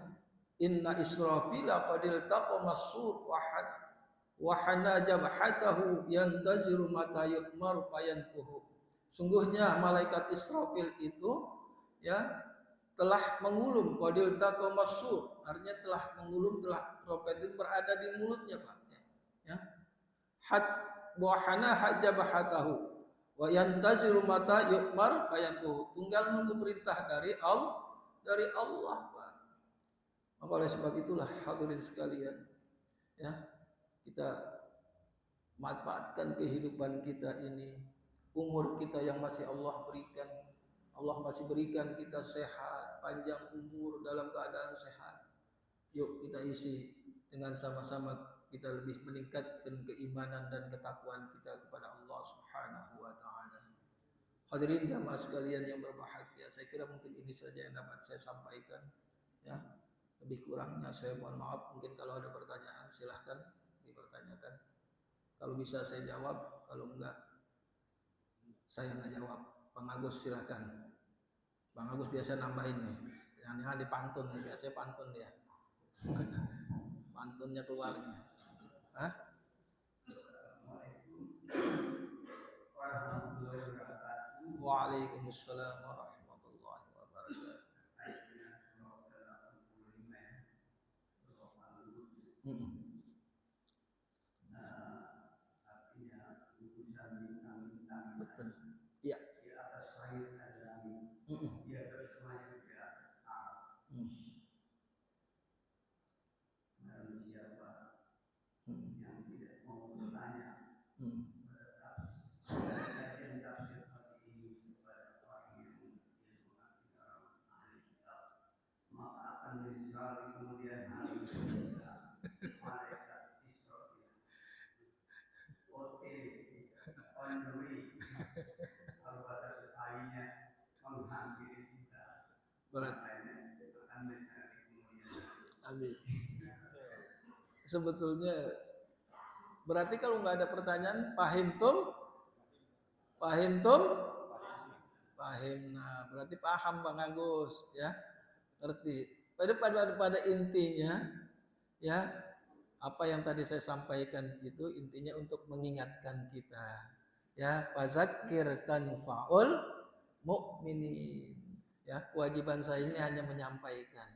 Inna Israfila qad iltaqa masur wahana jabhatahu yantaziru mata yu'mar fayanfuhu. Sungguhnya malaikat Israfil itu, ya, telah mengulum, qadil taqamasur, artinya telah mengulum, telah trompet itu berada di mulutnya, Pak, ya. Hat wahana hajabhatahu wa yantaziru mata yu'mar fayanfuhu. Tinggal menunggu perintah dari Allah, Pak. Maka oleh sebab itulah hadirin sekalian, ya, kita manfaatkan kehidupan kita ini, umur kita yang masih Allah berikan. Allah masih berikan kita sehat, panjang umur dalam keadaan sehat. Yuk kita isi dengan sama-sama, kita lebih meningkatkan keimanan dan ketakwaan kita kepada Allah Subhanahu wa taala. Hadirin jamaah sekalian yang berbahagia, saya kira mungkin ini saja yang dapat saya sampaikan, ya. Lebih kurangnya saya mohon maaf. Mungkin kalau ada pertanyaan silahkan dipertanyakan. Kalau bisa saya jawab, kalau enggak saya nggak jawab. Bang Agus silahkan. Bang Agus biasa nambahin nih. Jangan dipantun nih, biasanya pantun dia. Pantunnya keluar nih. Hah? Waalaikumsalam warahmatullahi wabarakatuh. Betul. Iya. Di atas langit ada langit. Di atas langit di atas aras. hari kemudian hari malaikat Israfil on the way kalau bahasa lainnya menghampiri kita akan mencari kemudian. Amin. Sebetulnya berarti kalau nggak ada pertanyaan, pahim tum? Nah, berarti paham Bang Agus, ya, ngerti. Pada intinya, ya, apa yang tadi saya sampaikan itu intinya untuk mengingatkan kita, ya, fazakir tanfaul mukminin. Ya, kewajiban saya ini hanya menyampaikan,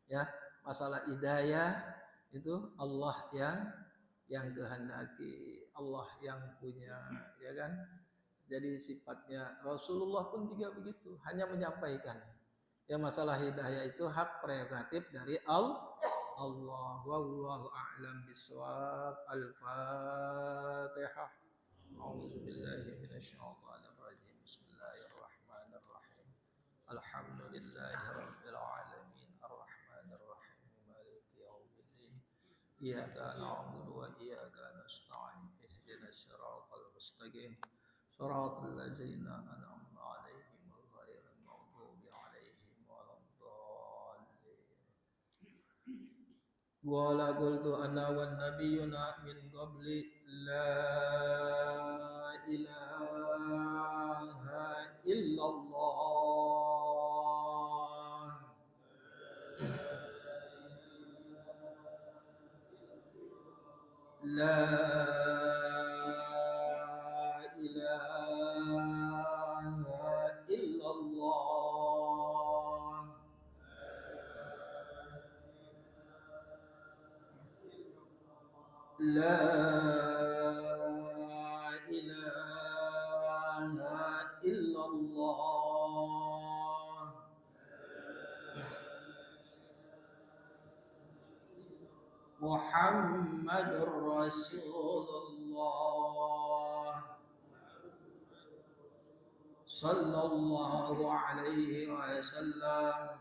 ya, masalah hidayah itu Allah yang kehendaki, Allah yang punya, ya kan? Jadi sifatnya Rasulullah pun juga begitu, hanya menyampaikan. Ya, masalah hidayah itu hak prerogatif dari Allah. Wallahu a'lam bishawab. Al-Fatihah. A'udzubillahi minasyaitonir rajim. Bismillahirrahmanirrahim. Alhamdulillahirabbil alamin. Arrahmanir rahim. Maliki yaumiddin. Iyyaka na'budu wa iyyaka nasta'in. Ihdinas siratal mustaqim. Shiratal ladzina an'amta 'alaihim ghairil maghdubi 'alaihim waladdallin. Wa la qultu ana wan nabiyyuna min qabli la ilaha illallah. La ilaha illallah. La ilaha illallah. Muhammadur Rasulullah sallallahu alaihi wasallam.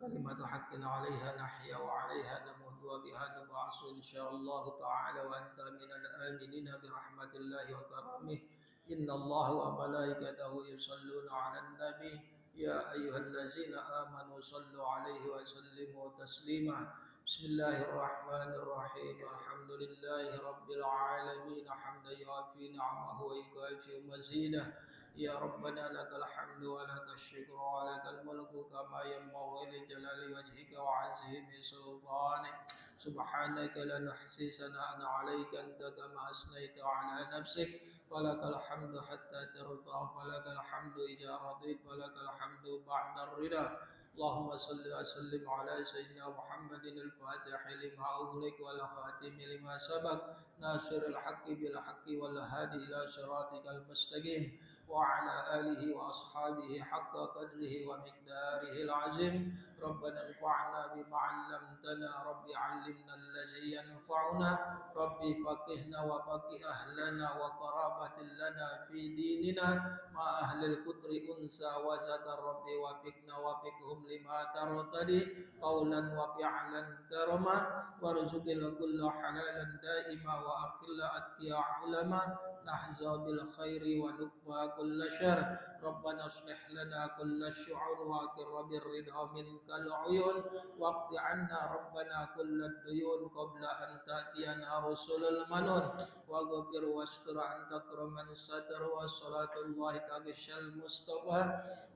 Kalimatu haqqin 'alaiha nahya wa 'alaiha namutu wa biha nub'atsu insyaallah ta'ala wa anta minal aminina bi rahmatillahi wa karamih. Innallaha wa malaikatahu yusholluna 'alan nabi ya ayyuhallazina amanu shallu 'alaihi wa sallimu taslima. Bismillahirrahmanirrahim. Alhamdulillahi rabbil alamin hamdan yuwafi ni'amahu wa yukafi mazidah. Ya Rabbana lakal hamdu wa lakal syukru wa lakal mulku kama yanbaghi li jalali wajhika wa 'azimi sultanik. Subhanaka la nuhsi sana'an 'alaika anta kama asnaita 'ala nafsik. Wa lakal hamdu hatta tarda wa lakal hamdu idza radit wa lakal hamdu ba'da ridha. Allahumma salli wa sallim ala sayyidina Muhammadin al-Fatih lima ughliq wal khatim lima sabaq nasiril haqqi bil haqqi wal hadi ila siratikal mustaqim. وعلى آله وأصحابه حق قدره ومقداره العظيم. ربنا انفعنا بما علمتنا. رب علمنا الذي ينفعنا. رب فقهنا وفقه أهلنا وقرابة لنا في ديننا مع أهل القدر أنسى وذكر. رب وفقنا وفقهم لما ترتدي قولا وفعلا كرما. وارزق كل حلالا دائما وأخل أتقيا علما. نحظى بالخير ونكفى كل شر. ربنا اصلح لنا كل الشعور واقر بالرضا منك العيون. واقض عنا ربنا كل الديون قبل أن تأتينا رسل المنون. واغفر واستر أن تكرم من ستر. وصلاة الله تغشى المصطفى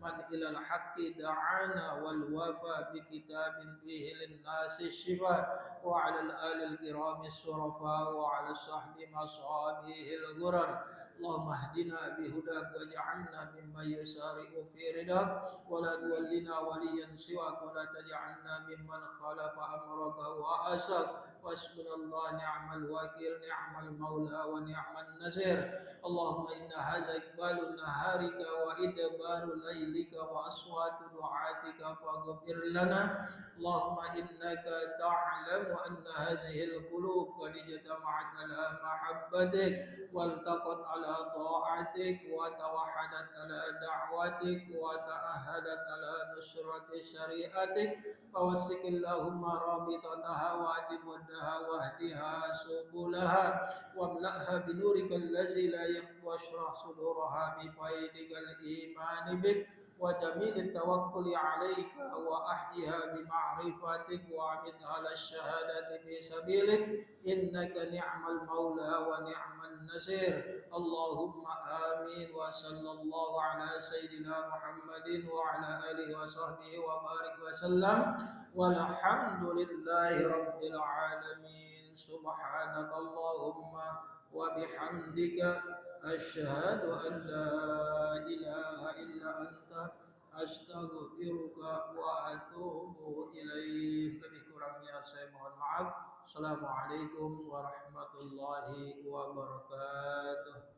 من إلى الحق دعانا والوفى بكتاب فيه للناس الشفاء. وعلى الآل الكرام الشرفاء وعلى الصحب مصابيه الغرر. اللهم اهدنا بهداك واجعلنا ممن يسارع في رضاك. ولا تولنا وليا سواك ولا تجعلنا ممن خالف أمرك وعصاك. وحسبنا نعم الوكيل نعم المولى ونعم النصير. اللهم إن هذا إقبال نهارك وإدبار ليلك وأصوات دعاتك فاغفر لنا. اللهم إنك تعلم أن هذه القلوب قد اجتمعت على محبتك والتقت على طاعتك وتوحدت على دعوتك وتعهدت على نصرة شريعتك، فوسك اللهم رابطتها وأدمدها واهدها سبلها واملأها بنورك الذي لا يخفى واشرح صدورها بفيضك الإيمان بك وجميل التوكل عليك وأحيها بمعرفتك وأمت على الشهادة في سبيلك إنك نعم المولى ونعم النصير. اللهم آمين. وصلى الله على سيدنا محمد وعلى آله وصحبه وبارك وسلم والحمد لله رب العالمين. سبحانك اللهم وبحمدك أشهد أن لا إله إلا أنت أستغفرك وأتوب إليك. Lebih kurangnya saya mohon maaf. Assalamualaikum warahmatullahi wabarakatuh.